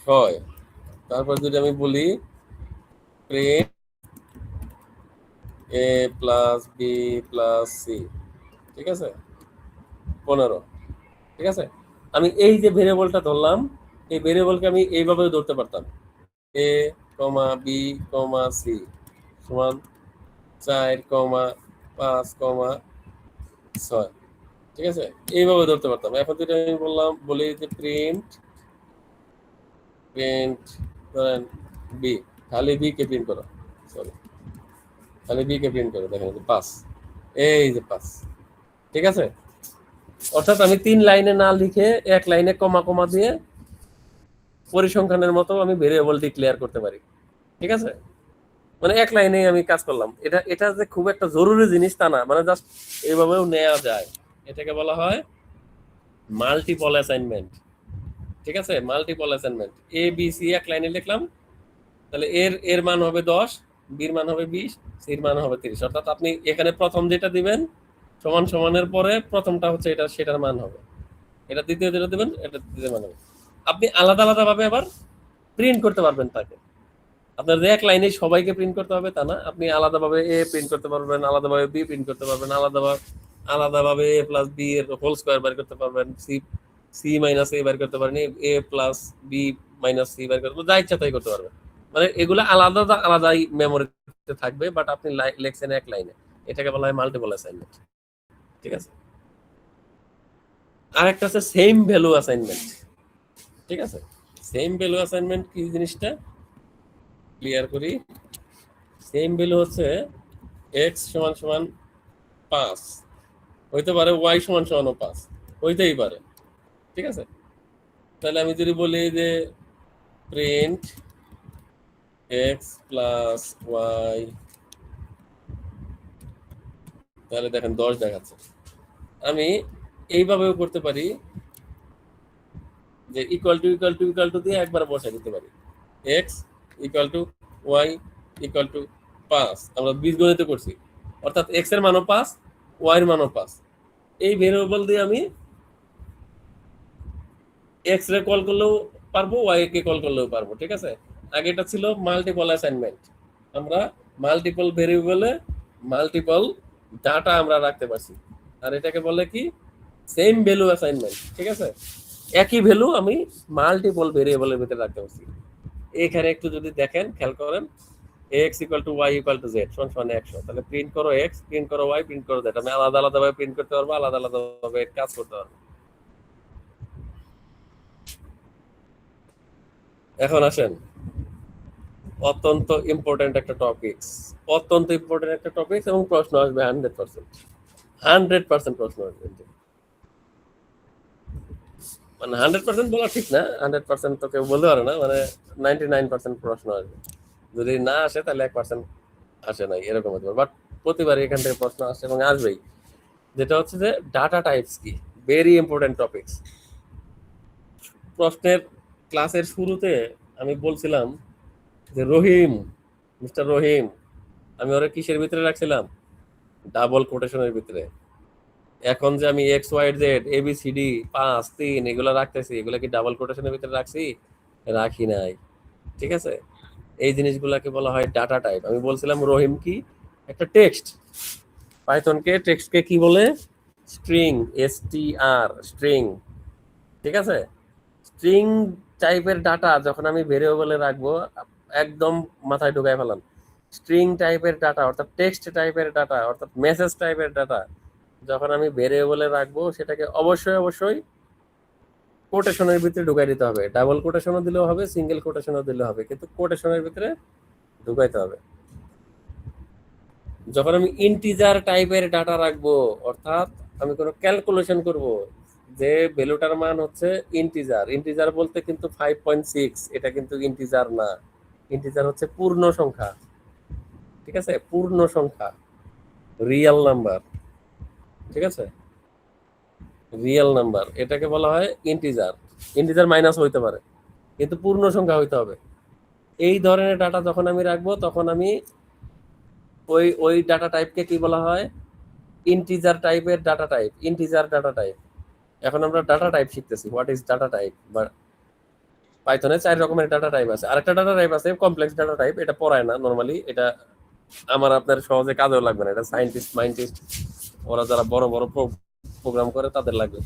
6। তারপর যদি আমি বলি print a plus b plus c, ঠিক আছে? 15, ঠিক আছে? আমি এই যে ভেরিয়েবলটা ধরলাম, এই ভেরিয়েবলকে আমি এইভাবে ধরতে পারতাম, a b c সমান 4, 5, 6, ঠিক আছে? এইভাবে ধরতে পারতাম। এখন যদি আমি বলি যে প্রিন্ট ধরেন b, খালি b কে প্রিন্ট করো, সরি খালি b কে প্রিন্ট করো, দেখেন 5, এই যে 5, ঠিক আছে? অর্থাৎ আমি 3 লাইনে না লিখে এক লাইনে কমা কমা দিয়ে পরিসংখ্যানের মতো আমি ভেরিয়েবল ডিক্লেয়ার করতে পারি, ঠিক আছে? মানে এক লাইনেই আমি কাজ করলাম। এটা যে খুব একটা জরুরি জিনিস তা না, মানে জাস্ট এইভাবেও নেওয়া যায়। এটাকে বলা হয় মাল্টিপল অ্যাসাইনমেন্ট, ঠিক আছে? Multiple assignment, A B C এক লাইনে লিখলাম, তাহলে এর মান হবে 10, বির মান হবে 20, সির মান হবে 30। অর্থাৎ আপনি এখানে প্রথম যেটা দিবেন সমান সমানের পরে প্রথমটা হচ্ছে এটা, সেটার মান হবে এটা, দ্বিতীয় যেটা দিবেন এটা দ্বিতীয় মান হবে। আপনি আলাদা আলাদা ভাবে আবার প্রিন্ট করতে পারবেন তাকে। আপনার যে এক লাইনে সবাইকে প্রিন্ট করতে হবে তা না, আপনি আলাদাভাবে এ প্রিন্ট করতে পারবেন, আলাদাভাবে বি প্রিন্ট করতে পারবেন, আলাদাভাবে এ প্লাস বি এর হোল স্কয়ার বের করতে পারবেন, সি মাইনাস এ বের করতে পারেন, এ প্লাস বি মাইনাস সি বের করতে পারবেন, যা ইচ্ছা তাই করতে পারবেন। মানে এগুলো আলাদা আলাদাই মেমোরিতে থাকবে, বাট আপনি লিখছেন এক লাইনে। এটাকে বলা হয় মাল্টিপল অ্যাসাইনমেন্ট, ঠিক আছে? আর একটা আছে সেম ভ্যালু অ্যাসাইনমেন্ট, ঠিক আছে? সেম ভ্যালু অ্যাসাইনমেন্ট কি জিনিসটা ক্লিয়ার করি। সেম ভ্যালু হচ্ছে x সমান সমান 5 হইতে পারে, y সমান সমান 5 হইতেই পারে, ঠিক আছে? তাহলে আমি যদি বলি যে প্রিন্ট x প্লাস y, তাহলে দেখেন 10 দেখাচ্ছে। আমি এইভাবেও করতে পারি যে ইকুয়াল টু দিয়ে একবার বসাই দিতে পারি, x equal to y equal to 5, আমরা বীজগণিত করছি, অর্থাৎ x এর মানও 5, y এর মানও 5। এই ভেরিয়েবল দিয়ে আমি x রে কল করলেও পারবো, y কে কল করলেও পারবো, ঠিক আছে? আগে এটা ছিল মাল্টিপল অ্যাসাইনমেন্ট, আমরা মাল্টিপল ভেরিয়েবলে মাল্টিপল ডাটা আমরা রাখতে পারছি। আর এটাকে বলে কি সেম ভ্যালু অ্যাসাইনমেন্ট, ঠিক আছে? একই ভ্যালু আমি মাল্টিপল ভেরিয়েবলের ভিতরে রাখতে পারছি। এখানে একটু যদি দেখেন, খেয়াল করেন, x equal to y equal to z সমান 100, তাহলে প্রিন্ট করো x, প্রিন্ট করো y, প্রিন্ট করো z। আমি আলাদা আলাদা ভাবে প্রিন্ট করতে পারবো, আলাদা আলাদা ভাবে কাজ করতে পারবো। এখন আসেন অত্যন্ত ইম্পর্টেন্ট একটা টপিকস, এবং প্রশ্ন আসবে 100% প্রশ্ন আসবে। মানে 100% বলা ঠিক না, 100% তো কেউ বলতে পারে না, মানে 99% প্রশ্ন আসবে। যদি না আসে তাহলে 1% আসে নাই, এরকম হতে পারে। বাট প্রতিবারই এখান থেকে প্রশ্ন আসছে এবং আসবেই, যেটা হচ্ছে যে ডাটা টাইপস কি, ভেরি ইম্পর্টেন্ট টপিকস। প্রশ্নের ক্লাসের শুরুতে আমি বলছিলাম যে রহিম, মিস্টার রহিম, আমি ওরা কিসের ভিতরে রাখছিলাম? ডাবল কোটেশনের ভিতরে। এখন যে আমি এক্স ওয়াই জেড ABCD 5 3 এগুলো রাখতেছি, এগুলো কি ডাবল কোটেশনের ভিতরে রাখছি? রাখি নাই। ঠিক আছে, এই জিনিসগুলোকে বলা হয় ডাটা টাইপ। আমি বলছিলাম রহিম কি একটা টেক্সট, পাইথনকে টেক্সটকে কি বলে? String, STR, string. ঠিক আছে, স্ট্রিং টাইপের ডাটা যখন আমি ভেরিয়েবলে রাখবো, একদম মাথায় ঢুকায় ফেলাম, স্ট্রিং টাইপের ডাটা অর্থাৎ টেক্সট টাইপের ডাটা অর্থাৎ মেসেজ টাইপের ডাটা যখন আমি ভেরিয়েবলে রাখবো, সেটাকে অবশ্যই কোটেশনের ভিতরে ঢুকাই দিতে হবে। ডাবল কোটেশনও দিলেও হবে, সিঙ্গেল কোটেশনও দিলেও হবে, কিন্তু কোটেশনের ভিতরে ঢুকাইতে হবে। যখন আমি ইন্টিজার টাইপের ডাটা রাখবো, অর্থাৎ আমি কোনো ক্যালকুলেশন করব, যে ভ্যালুটার মান হচ্ছে ইন্টিজার। ইন্টিজার বলতে কিন্তু 5.6, এটা কিন্তু ইন্টিজার না, ইন্টিজার হচ্ছে পূর্ণ সংখ্যা। ঠিক আছে, পূর্ণ সংখ্যা, রিয়েল নাম্বার। ঠিক আছে, রিয়েল নাম্বার, এটাকে বলা হয় ইন্টিজার। ইন্টিজার মাইনাস হইতে পারে, কিন্তু পূর্ণ সংখ্যা হইতে হবে। এই ধরনের ডাটা যখন আমি রাখবো, তখন আমি ওই ডাটা টাইপকে কি বলা হয়? ইন্টিজার টাইপের data type, integer data type. এখন আমরা ডাটা টাইপ শিখতেছি, হোয়াট ইজ ডাটা টাইপ। বা পাইথনে 4 রকমের ডাটা টাইপ আছে। আরেকটা ডাটা টাইপ আছে কমপ্লেক্স ডাটা টাইপ, এটা পড়ায় না নরমালি, এটা আমার আপনার সহজে কাজেও লাগবে না, এটা সায়েন্টিস্ট মাইন্টিস্ট ওরা যারা বড় বড় প্রোগ্রাম করে তাদের লাগবে।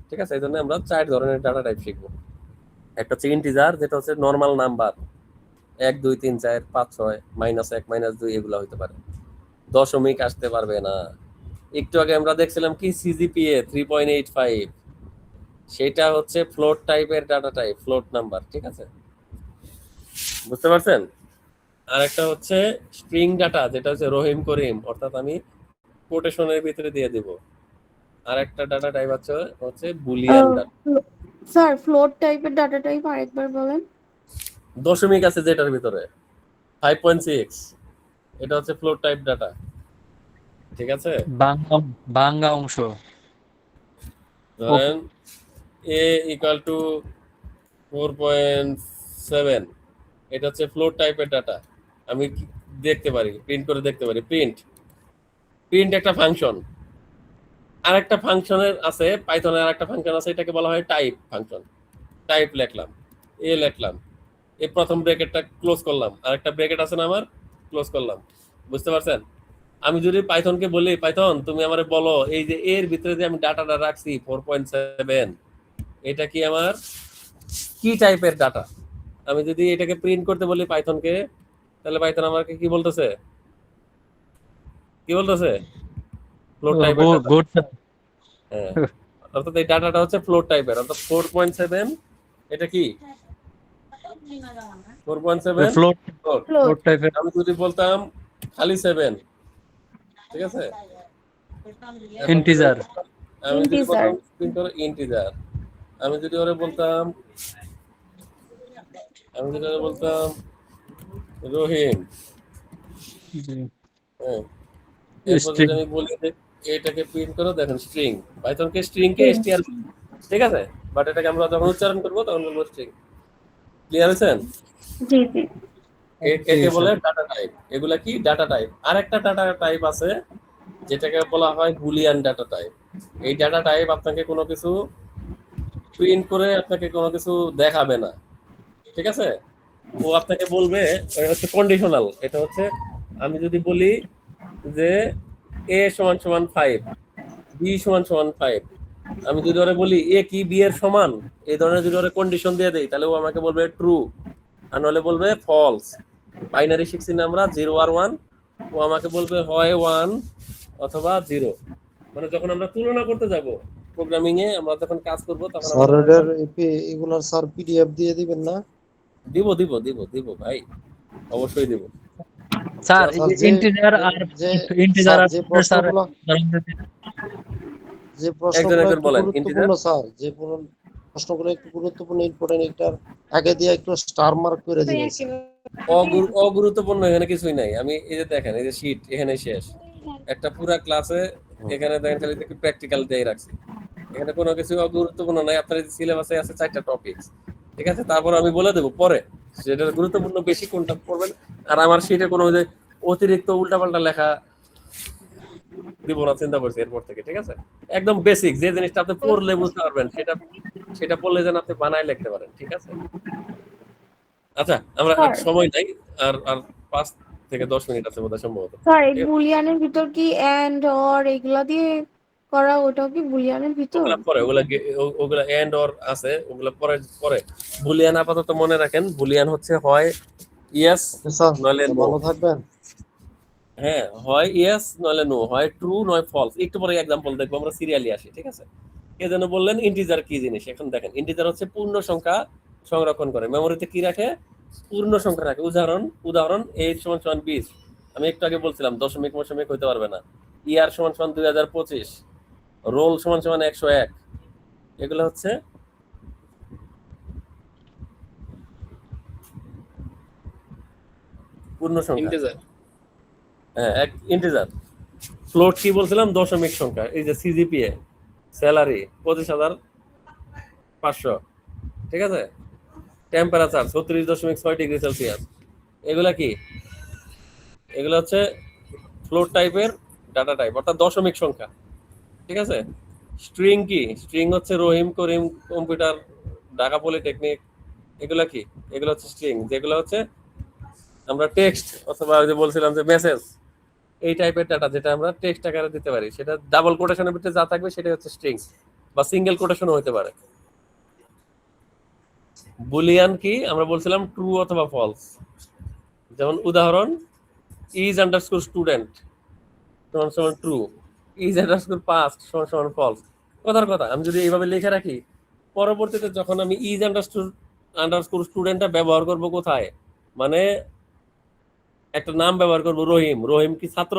ঠিক আছে, এই জন্য আমরা 4 ধরনের ডাটা টাইপ শিখবো। একটা হচ্ছে ইন্টিজার, যেটা হচ্ছে নর্মাল নাম্বার, 1 2 3 4 5 6 -1 -2 এগুলো হইতে পারে, দশমিক আসতে পারবে না। একটু আগে আমরা দেখছিলাম কি CGPA 3.85, সেটা হচ্ছে ফ্লোট টাইপের ডাটা টাইপ, ফ্লোট নাম্বার। ঠিক আছে, বুঝতে পারছেন? আর একটা হচ্ছে স্ট্রিং ডাটা, যেটা হচ্ছে রহিম করিম, অর্থাৎ আমি কোটেশনের ভিতরে দিয়ে দেব। আর একটা ডাটা টাইপ হচ্ছে বুলিয়ান ডাটা। স্যার ফ্লোট টাইপের ডাটা টাইপ আরেকবার বলেন। দশমিক আছে যেটার ভিতরে 5.6, এটা হচ্ছে ফ্লোট টাইপ ডাটা। ঠিক আছে, বাংলা অংশ। ধরেন a = 4.7, এটা হচ্ছে ফ্লোট টাইপের ডাটা। আমি দেখতে পারি, প্রিন্ট করে দেখতে পারি। প্রিন্ট একটা ফাংশন। আরেকটা ফাংশনের আছে, পাইথনের আরেকটা ফাংশন আছে, এটাকে বলা হয় টাইপ ফাংশন। টাইপ লিখলাম, এ লিখলাম, এই প্রথম ব্র্যাকেটটা ক্লোজ করলাম, আরেকটা ব্র্যাকেট আছে না আমার, ক্লোজ করলাম। বুঝতে পারছেন? আমি যদি পাইথনকে বলি, পাইথন তুমি আমারে বলো এই যে এর ভিতরে যে আমি ডাটাটা রাখছি 4.7, এটা কি আমার কি টাইপের ডাটা? আমি যদি এটাকে প্রিন্ট করতে বলি পাইথনকে, তাহলে পাইথন আমাকে কি বলতেছে? ফ্লোট টাইপের ডাটা। গুড। হ্যাঁ, অর্থাৎ এই ডাটাটা হচ্ছে ফ্লোট টাইপের, অর্থাৎ 4.7 এটা কি 4.7 ফ্লোট ফ্লোট টাইপের। আমি যদি বলতাম খালি 7, ঠিক আছে, ইন্টিজার। আমি যদি Integer. বলতাম ইন্টিজার, আমি যদি ওরে বলতাম রহিম, হ্যাঁ, এরপর যদি আমি বলি যে এটাকে প্রিন্ট করো, দেখেন স্ট্রিং। পাইথনকে স্ট্রিংকে str, ঠিক আছে, বাট এটাকে আমরা যখন উচ্চারণ করব তখন বলবো স্ট্রিং। ক্লিয়ার হয়েছেন? জি জি। একে বলে ডাটা টাইপ। এগুলা কি ডাটা টাইপ। আরেকটা ডাটা টাইপ আছে যেটাকে বলা হয় বুলিয়ান ডাটা টাইপ। এই ডাটা টাইপ আপনাকে কোনো কিছু প্রিন্ট করে আপনাকে কোনো কিছু দেখাবে না, ঠিক আছে। ও আপনাকে বলবে, এটা হচ্ছে কন্ডিশনাল। এটা হচ্ছে আমি যদি বলি যে a = 5, b = 5, আমি যদি ওরে বলি a কি b এর সমান, এই ধরনের যদি ওরে কন্ডিশন দিয়ে দেই, তাহলে ও আমাকে বলবে ট্রু, আর নাহলে বলবে ফলস। বাইনারি শিখছি না আমরা, 0 আর 1, ও আমাকে বলবে হয় 1 অথবা 0। মানে যখন আমরা তুলনা করতে যাব প্রোগ্রামিং এ, আমরা যখন কাজ করব তখন স্যার এগুলার স্যার পিডিএফ দিয়ে দিবেন না? দিব ভাই, অবশ্যই দিব। স্যার ইন্টিজার আর ইন্টিজার আর যে প্রশ্নগুলো একটু গুরুত্বপূর্ণ স্যার, যে প্রশ্নগুলো একটু গুরুত্বপূর্ণ ইম্পর্টেন্ট, এটার আগে দিয়ে একটু স্টার মার্ক করে দিবেন। অগুরুত্বপূর্ণ এখানে কিছুই নাই। আমি এই যে দেখেন, এই যে শীট এখানে শেষ, একটা পুরা ক্লাসে এখানে দেখেন খালি প্র্যাকটিক্যাল দিয়ে রাখছি, এখানে কোনো কিছু গুরুত্বপূর্ণ নাই। আপনার সিলেবাসে আছে 4টা টপিক, ঠিক আছে? তারপর আমি বলে দেবো পরে সেটা গুরুত্বপূর্ণ বেশি কোনটা পড়বেন। আর আমার শীটে কোনো যে অতিরিক্ত উল্টাপাল্টা লেখা দিব না, চিন্তা করছি এরপর থেকে, ঠিক আছে? একদম বেসিক যে জিনিসটা আপনি পড়লে বুঝতে পারবেন সেটা পড়লে যেন আপনি বানায় লিখতে পারেন, ঠিক আছে? আচ্ছা, আমরা আর স্যার সময় নাই, আর আর 5 থেকে 10 মিনিট আছে বোধহয় সম্ভবত। স্যার এই ঠিক আছে? বুলিয়ানের ভিতর কি এন্ড অর এগুলা দিয়ে করা, ওটাও কি বুলিয়ানের ভিতর? ওগুলা পরে, ওগুলা এন্ড অর আছে, ওগুলা পরে পরে। বুলিয়ান আপাতত মনে রাখেন, বুলিয়ান হচ্ছে হয় ইয়েস ওকে স্যার, নইলে নো। ভালো থাকবেন। হ্যাঁ, হয় ইয়েস নইলে নো, হয় ট্রু নয় ফলস। একটু পরে एग्जांपल দেখবো, আমরা সিরিয়ালি আসি, ঠিক আছে? কে যেন বললেন ইন্টিজার কি জিনিস। এখন দেখেন, ইন্টিজার হচ্ছে পূর্ণ সংখ্যা সংরক্ষণ করে, মেমোরিতে কি রাখে? পূর্ণ সংখ্যা রাখে। উদাহরণ 8 = 20। আমি একটু আগে বলছিলাম দশমিক মশমিক হইতে পারবে না। ইয়ার = 2025, রোল = 101। এগুলো হচ্ছে পূর্ণ সংখ্যা, ইন্টিজার। হ্যাঁ এক ইন্টিজার। ফ্লোট কি বলছিলাম? দশমিক সংখ্যা। এই যে সিজিপিএ, স্যালারি 25,500, ঠিক আছে? Temperature 36.6 degree Celsius. এগুলা কি? এগুলো হচ্ছে ফ্লোট টাইপের ডাটা টাইপ, অর্থাৎ দশমিক সংখ্যা, ঠিক আছে? স্ট্রিং কি? স্ট্রিং হচ্ছে রহিম, করিম, কম্পিউটার, ঢাকা পলিটেকনিক। এগুলা কি? এগুলো হচ্ছে স্ট্রিং, যেগুলো হচ্ছে আমরা টেক্সট অথবা ওই যে বলছিলাম যে মেসেজ, এই টাইপের ডাটা যেটা আমরা টেক্সট আকারে দিতে পারি, সেটা ডাবল কোটেশনের ভিতরে যা থাকবে সেটা হচ্ছে স্ট্রিং, বা সিঙ্গেল কোটেশনও হতে পারে। বুলিয়ান কি? আমরা বলছিলাম ট্রু অথবা ফলস। যেমন উদাহরণ, ইজ আন্ডারস্কোর স্টুডেন্ট সমান ট্রু, ইজ আন্ডারস্কোর পাস্ট সমান ফলস। কথার কথা, আমি যদি এইভাবে লিখে রাখি, পরবর্তীতে যখন আমি ইজ আন্ডারস্কোর স্টুডেন্টটা ব্যবহার করব কোথায়, মানে একটা নাম ব্যবহার করব রহিম, রহিম কি ছাত্র?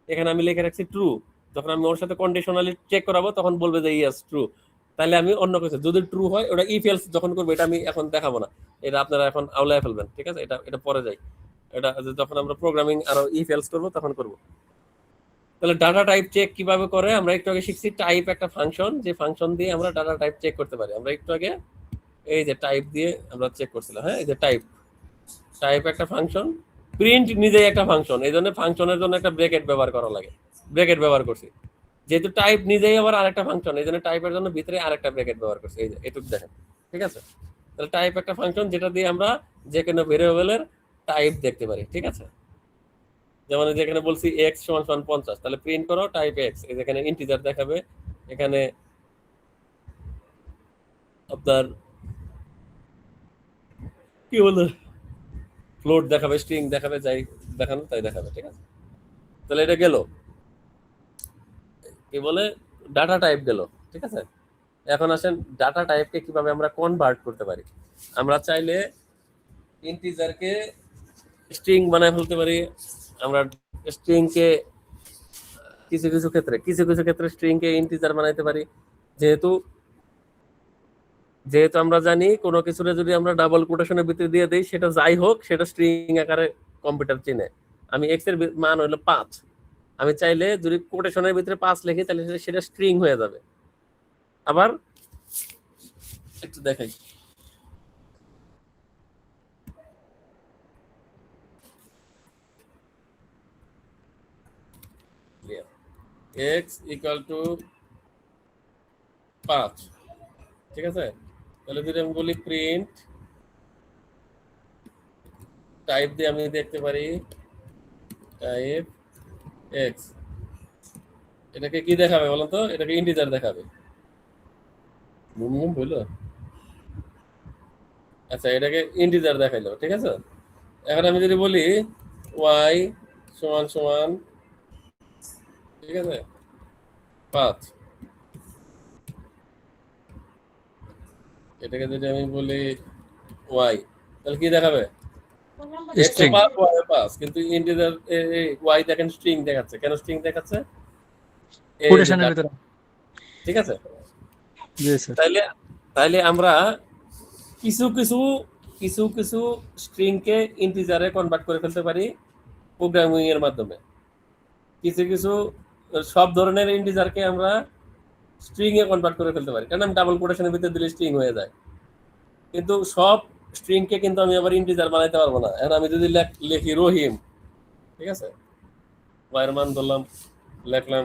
এখানে আমি লিখে রাখছি ট্রু। যখন আমি ওর সাথে কন্ডিশনালি চেক করাবো তখন বলবে যে ইয়েস ট্রু। তাহলে আমি অন্য কিছু যদি ট্রু হয়, ওটা ইফ এলস যখন করবো, এটা আমি এখন দেখাবো না, এটা আপনারা এখন আওলায় ফেলবেন, ঠিক আছে? এটা পরে যাই, এটা যখন আমরা প্রোগ্রামিং আরো ইফ এলস করবো তখন করবো। তাহলে ডাটা টাইপ চেক কিভাবে করে? আমরা একটু আগে শিখছি টাইপ একটা ফাংশন, যে ফাংশন দিয়ে আমরা ডাটা টাইপ চেক করতে পারি। আমরা একটু আগে এই যে টাইপ দিয়ে আমরা চেক করছিলাম, হ্যাঁ, এই যে টাইপ একটা ফাংশন, প্রিন্ট নিজেই একটা ফাংশন, এই জন্য ফাংশনের জন্য একটা ব্র্যাকেট ব্যবহার করা লাগে, ব্র্যাকেট ব্যবহার করছি। যেহেতু টাইপ নিজেই আবার আরেকটা ফাংশন, এই জন্য টাইপের জন্য ভিতরে আরেকটা ব্র্যাকেট ব্যবহার করছি, এই যে এটুকু দেখেন, ঠিক আছে? তাহলে টাইপ একটা ফাংশন যেটা দিয়ে আমরা যে কোনো ভেরিয়েবলের টাইপ দেখতে পারি, ঠিক আছে? যেমন যেখানে বলছি x = 50, তাহলে প্রিন্ট করো টাইপ x, এই যেখানে ইন্টিজার দেখাবে, এখানে আপনার কি বলে ফ্লোট দেখাবে, স্ট্রিং দেখাবে, যাই দেখানো তাই দেখাবে, ঠিক আছে? তাহলে এটা গেল কি বলে ডাটা টাইপ গেল, ঠিক আছে? এখন আসেন ডাটা টাইপকে কিভাবে আমরা কনভার্ট করতে পারি। আমরা চাইলে ইন্টিজারকে স্ট্রিং বানায় ফেলতে পারি। আমরা স্ট্রিংকে কিছু কিছু ক্ষেত্রে স্ট্রিংকে ইন্টিজার বানাইতে পারি। যেহেতু আমরা জানি কোনো কিছুরে যদি আমরা ডাবল কোটেশনের ভিতরে দিয়ে দেই, সেটা যাই হোক সেটা স্ট্রিং আকারে কম্পিউটার চিনে। আমি x এর মান হলো 5, আমি চাইলে যদি কোটেশনের ভিতরে 5 লিখি তাহলে সেটা স্ট্রিং হয়ে যাবে। আবার একটু দেখাই, x = 5, ঠিক আছে? তাহলে যদি আমি বলি প্রিন্ট টাইপ দিয়ে আমি দেখতে পারি টাইপ x, এটাকে কি দেখাবে বলুন তো? এটাকে ইন্টিজার দেখাবে, বললো। আচ্ছা, এটাকে ইন্টিজার দেখাইলো, ঠিক আছে? এখন আমি যদি বলি y = ঠিক আছে 5, এটাকে যদি আমি বলি y, তাহলে কি দেখাবে? স্ট্রিং। 5, কিন্তু ইন্টিজার y দেখেন স্ট্রিং দেখাচ্ছে। কেন স্ট্রিং দেখাচ্ছে? এই যে কোটেশনের ভিতরে। ঠিক আছে? জি স্যার। তাইলে আমরা কিছু কিছু স্ট্রিংকে ইন্টিজারে কনভার্ট করে ফেলতে পারি প্রোগ্রামিং এর মাধ্যমে। কিছু কিছু সব ধরনের ইন্টিজারকে আমরা স্ট্রিং এ কনভার্ট করে ফেলতে পারি, কারণ আমি ডাবল কোটেশনের ভিতরে দিলে স্ট্রিং হয়ে যায়। কিন্তু সব স্ট্রিং কে কিন্তু আমি আবার ইন্টিজার বানাইতে পারবো না। এখন আমি যদি লিখি রহিম, ঠিক আছে, ওয়াইয়ের মান ধরলাম, লিখলাম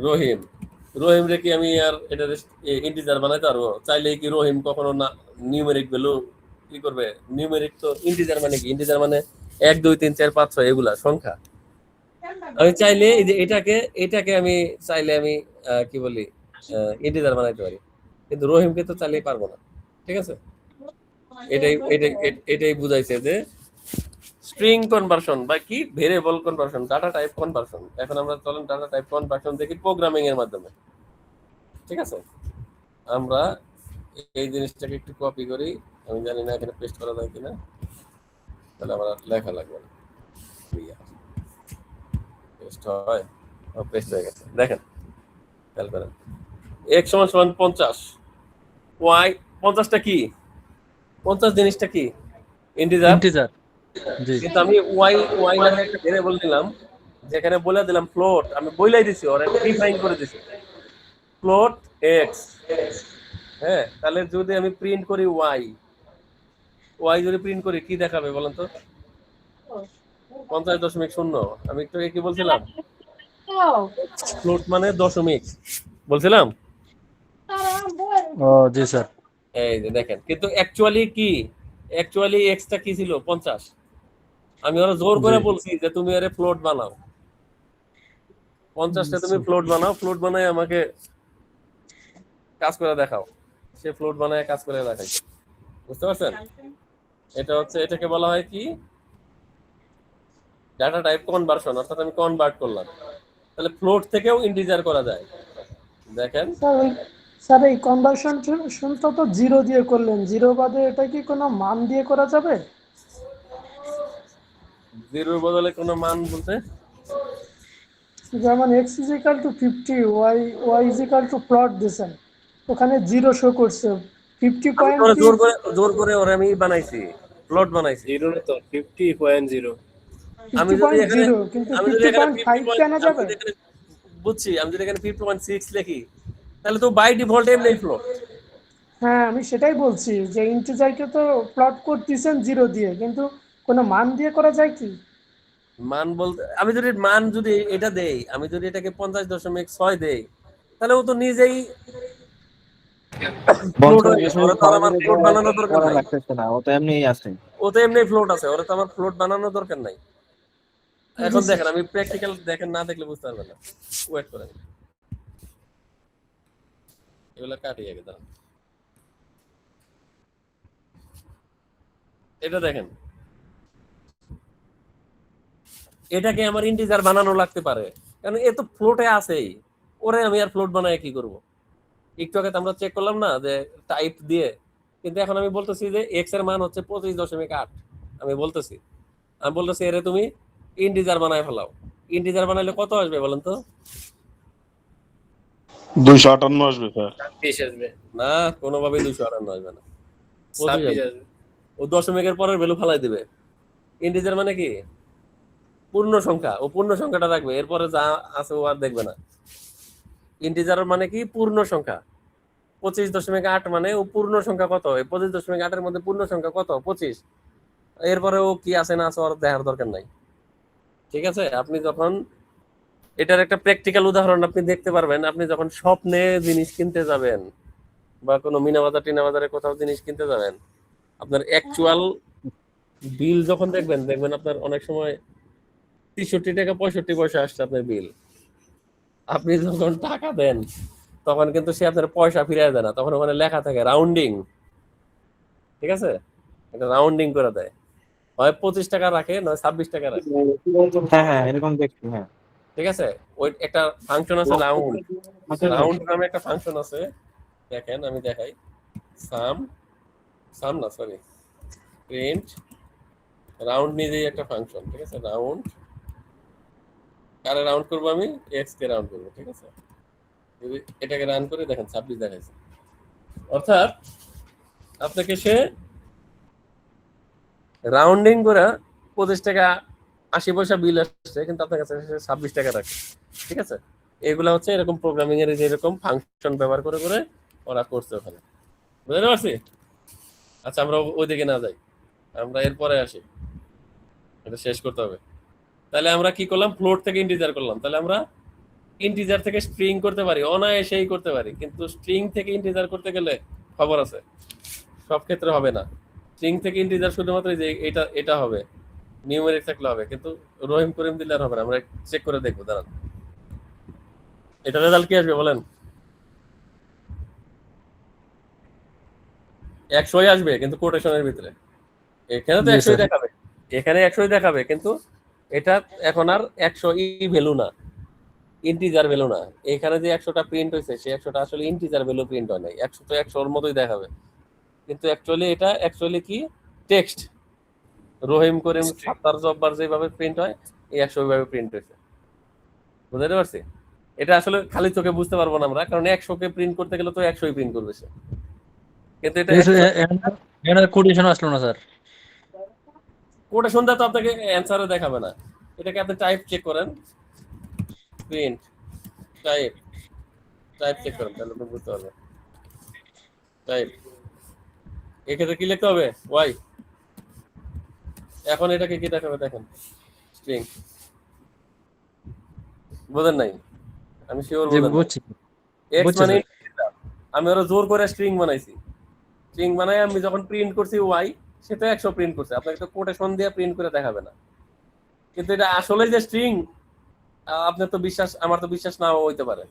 রহিম, রহিম রে কি আমি আর এটা ইন্টিজার বানাইতে পারবো? চাইলে কি রহিম কখনো না নিউমেরিক ভ্যালু কি করবে? নিউমেরিক তো ইন্টিজার মানে কি? ইন্টিজার মানে 1 2 3 4 5 6 এগুলা সংখ্যা। আমি চাইলে এই যে এটাকে আমি চাইলে আমি কি বলি ইন্টিজার বানাইতে পারি, কিন্তু রহিমকে তো চাইলেই পারবো না। ঠিক আছে, এটাই বুঝাইছে যে স্ট্রিং কনভার্সন বা কি variable conversion, data type conversion. এখন আমরা চলেন ডাটা টাইপ কনভার্সন দেখি প্রোগ্রামিং এর মাধ্যমে। ঠিক আছে, আমরা এই জিনিসটাকে একটু কপি করি, আমি জানি না এখানে পেস্ট করা যায় কিনা, তাহলে আমার লেখা লাগবে না। পেস্ট হয়, পেস্ট হয়ে গেছে। দেখেন খেয়াল করেন, x = 50, y 50টা কি? 50 জিনিসটা কি? ইন্টিজার। ইন্টিজার। জি কিন্তু আমি y নামে একটা ভেরিয়েবল দিলাম, যেখানে বলে দিলাম ফ্লোট, আমি বইলাই দিছি, ওর একটা ডিফাইন করে দিছি ফ্লোট x। হ্যাঁ, তাহলে যদি আমি প্রিন্ট করি y যদি প্রিন্ট করি কি দেখাবে বলেন তো? 50.0। আমি একটু কি বলছিলাম? ফ্লোট মানে দশমিক বলছিলাম। ও জি স্যার। এই যে দেখেন, কিন্তু অ্যাকচুয়ালি কি? অ্যাকচুয়ালি x টা কি ছিল? 50। আমি ওরা জোর করে বলছি যে তুমি আরে ফ্লোট বানাও, 50টা তুমি ফ্লোট বানাও, ফ্লোট বানায় আমাকে কাজ করে দেখাও। সে ফ্লোট বানায় কাজ করে দেখাই। বুঝতে পারছেন? এটা হচ্ছে, এটাকে বলা হয় কি ডাটা টাইপ কনভার্সন, অর্থাৎ আমি কনভার্ট করলাম। তাহলে ফ্লোট থেকেও ইন্টিজার করা যায়। দেখেন স্যার এই কনভার্সন শুনতে তো 0 দিয়ে করলেন, 0 বাদে এটা কি কোনো মান দিয়ে করা যাবে? জিরোর বদলে কোনো মান বলতে যেমন x = 50, y = প্লট দিয়েছেন, ওখানে 0 শো করছে, 50.3 জোর করে ওরে আমি বানাইছি, প্লট বানাইছি। 0 না তো 50.0। আমি যদি এখানে 50.0 কিন্তু 50.5 কেন যাবে? বুঝছি, আমি যদি এখানে 50.6 লিখি তাহলে তো বাই ডিফল্ট এমনি ফ্লোট। হ্যাঁ, আমি সেটাই বলছি যে ইন্টিজারকে তো প্লট করতেছেন 0 দিয়ে, কিন্তু কোনো মান দিয়ে করা যায় কি? মান বলতে আমি যদি মান যদি এটা দেই, আমি যদি এটাকে 50.6 দেই, তাহলে ও তো নিজেই ফ্লোট হয়ে গেছে। ওরা তো আর আমার ফ্লোট বানানোর দরকার নাই, ও তো এমনিই আছে। ও তো এমনি ফ্লোট আছে, ওরা তো আমার ফ্লোট বানানোর দরকার নাই। এখন দেখেন, আমি প্র্যাকটিক্যাল দেখেন, না দেখলে বুঝতে পারবেন না। ওয়েট করেন, এগুলা কাটিয়ে আগে দাঁড়ান। এটা দেখেন, এটাকে আমার ইন্টিজার বানানো লাগতে পারে, কারণ এ তো ফ্লোটে আছেই। ওরে আমি আর ফ্লোট বানায় কি করব? একটু আগে তো আমরা চেক করলাম না যে টাইপ দিয়ে, কিন্তু এখন আমি বলতেছি যে x এর মান হচ্ছে 25.8। আমি বলতেছি এরে তুমি ইন্টিজার বানায় ফেলাও। ইন্টিজার বানাইলে কত আসবে বলেন তো? 258 আসবে স্যার। 20 আসবে। না, কোনোভাবেই 258 আসবে না। 26 আসবে। ও দশমিকের পরের ভ্যালু ফালাই দিবে। ইন্টিজার মানে কি? পূর্ণ সংখ্যা। ও পূর্ণ সংখ্যাটা রাখবে, এরপরে যা আছে ও আর দেখবে না। ইন্টিজার মানে কি? পূর্ণ সংখ্যা। 25.8 মানে ও পূর্ণ সংখ্যা কত? এই 25.8 এর মধ্যে পূর্ণ সংখ্যা কত? 25। এরপরে ও কি আছে না আছে ওর দেখার দরকার নাই। ঠিক আছে, আপনি যখন এটার একটা প্র্যাকটিক্যাল উদাহরণ আপনি দেখতে পারবেন, আপনি যখন স্বপ্নে জিনিস কিনতে যাবেন বা কোনো টিনা বাজারে কোথাও জিনিস কিনতে যাবেন, আপনার অ্যাকচুয়াল বিল যখন দেখবেন আপনার অনেক সময় 63 টাকা 65 পয়সা আসছে আপনার বিল। আপনি যখন টাকা দেন তখন কিন্তু সে আপনার পয়সা ফিরিয়ে দেয় না, তখন ওখানে লেখা থাকে রাউন্ডিং। ঠিক আছে, এটা রাউন্ডিং করে দেয়, হয় 25 টাকা রাখে, নয় 26 টাকা রাখে। হ্যাঁ এরকম দেখছি। হ্যাঁ ঠিক আছে, ওই একটা ফাংশন আছে রাউন্ড নামে একটা ফাংশন আছে। দেখেন আমি দেখাই, সাম না সরি প্রিন্ট রাউন্ড নিজেই একটা ফাংশন। ঠিক আছে, রাউন্ড কারে রাউন্ড করবো? আমি x কে রাউন্ড করবো। ঠিক আছে, যদি এটাকে রান করে দেখেন 26 দেখাইছে, অর্থাৎ আপনাকে সে রাউন্ডিং করে 25 টাকা 80 পয়সা বিল আসছে, কিন্তু আপনার কাছে 26 টাকা রাখে। ঠিক আছে, এগুলা হচ্ছে এরকম প্রোগ্রামিং এর যে এরকম ফাংশন ব্যবহার করে করে ওরা করছে ওখানে। বুঝতে পারছি? আচ্ছা, আমরা ওইদিকে না যাই, আমরা এরপরে আসি, এটা শেষ করতে হবে। তাহলে আমরা কি করলাম, ফ্লোট থেকে ইন্টিজার করলাম। তাহলে আমরা ইন্টিজার থেকে স্ট্রিং করতে পারি, অনায়াসেই করতে পারি, কিন্তু স্ট্রিং থেকে ইন্টিজার করতে গেলে খবর আছে, সব ক্ষেত্রে হবে না। স্ট্রিং থেকে ইন্টিজার শুধুমাত্র যে এটা হবে, নিউমেরিক থাকলে হবে, কিন্তু রহিম করিম দিলে আর হবে না। আমরা চেক করে দেখবো, দাঁড়ান। এটা রেজাল্ট কি আসবে বলেন? 100 আসবে, কিন্তু কোটেশনের ভিতরে। এখানে তো 100 দেখাবে, এখানে 100 দেখাবে, কিন্তু এটা এখন আর 100 ভ্যালু না, ইন্টিজার ভ্যালু না। এখানে যে 100টা প্রিন্ট হয়েছে, সেই 100টা আসলে ইন্টিজার ভ্যালু প্রিন্ট হয় নাই। 100 তো 100 মতোই দেখাবে, কিন্তু অ্যাকচুয়ালি এটা অ্যাকচুয়ালি কি টেক্সট। রহিম করিম সাত্তার জব্বার যেভাবে প্রিন্ট হয়, এই 100 ভাবে প্রিন্ট হয়েছে। বুঝতে পারছি? এটা আসলে খালি চোখে বুঝতে পারবো না আমরা, কারণ 100 কে প্রিন্ট করতে গেলে তো 100ই প্রিন্ট করবে সে, কিন্তু এটা এখানে কোটেশন আসলো না স্যার। কোটেশন দা তো আপনাকে অ্যানসারে দেখাবে না। এটাকে আপনি টাইপ চেক করেন, প্রিন্ট টাইপ চেক করেন, তাহলে আপনি বুঝতে পারবেন। টাইপ এক্ষেত্রে কি লিখতে হবে, ওয়াই। এখন এটাকে কি দেখাবে দেখেন, স্ট্রিং। বুঝেন নাই? আমি শিওর বুঝছি। এক্স মানে আমি ওরা জোর করে স্ট্রিং বানাইছি। স্ট্রিং বানাই আমি যখন প্রিন্ট করছি ওয়াই, সে তো 100 প্রিন্ট করছে। আপনাকে তো কোটেশন দিয়ে প্রিন্ট করে দেখাবে না, কিন্তু এটা আসলে যে স্ট্রিং, আপনার তো বিশ্বাস, আমার তো বিশ্বাস নাও হইতে পারে,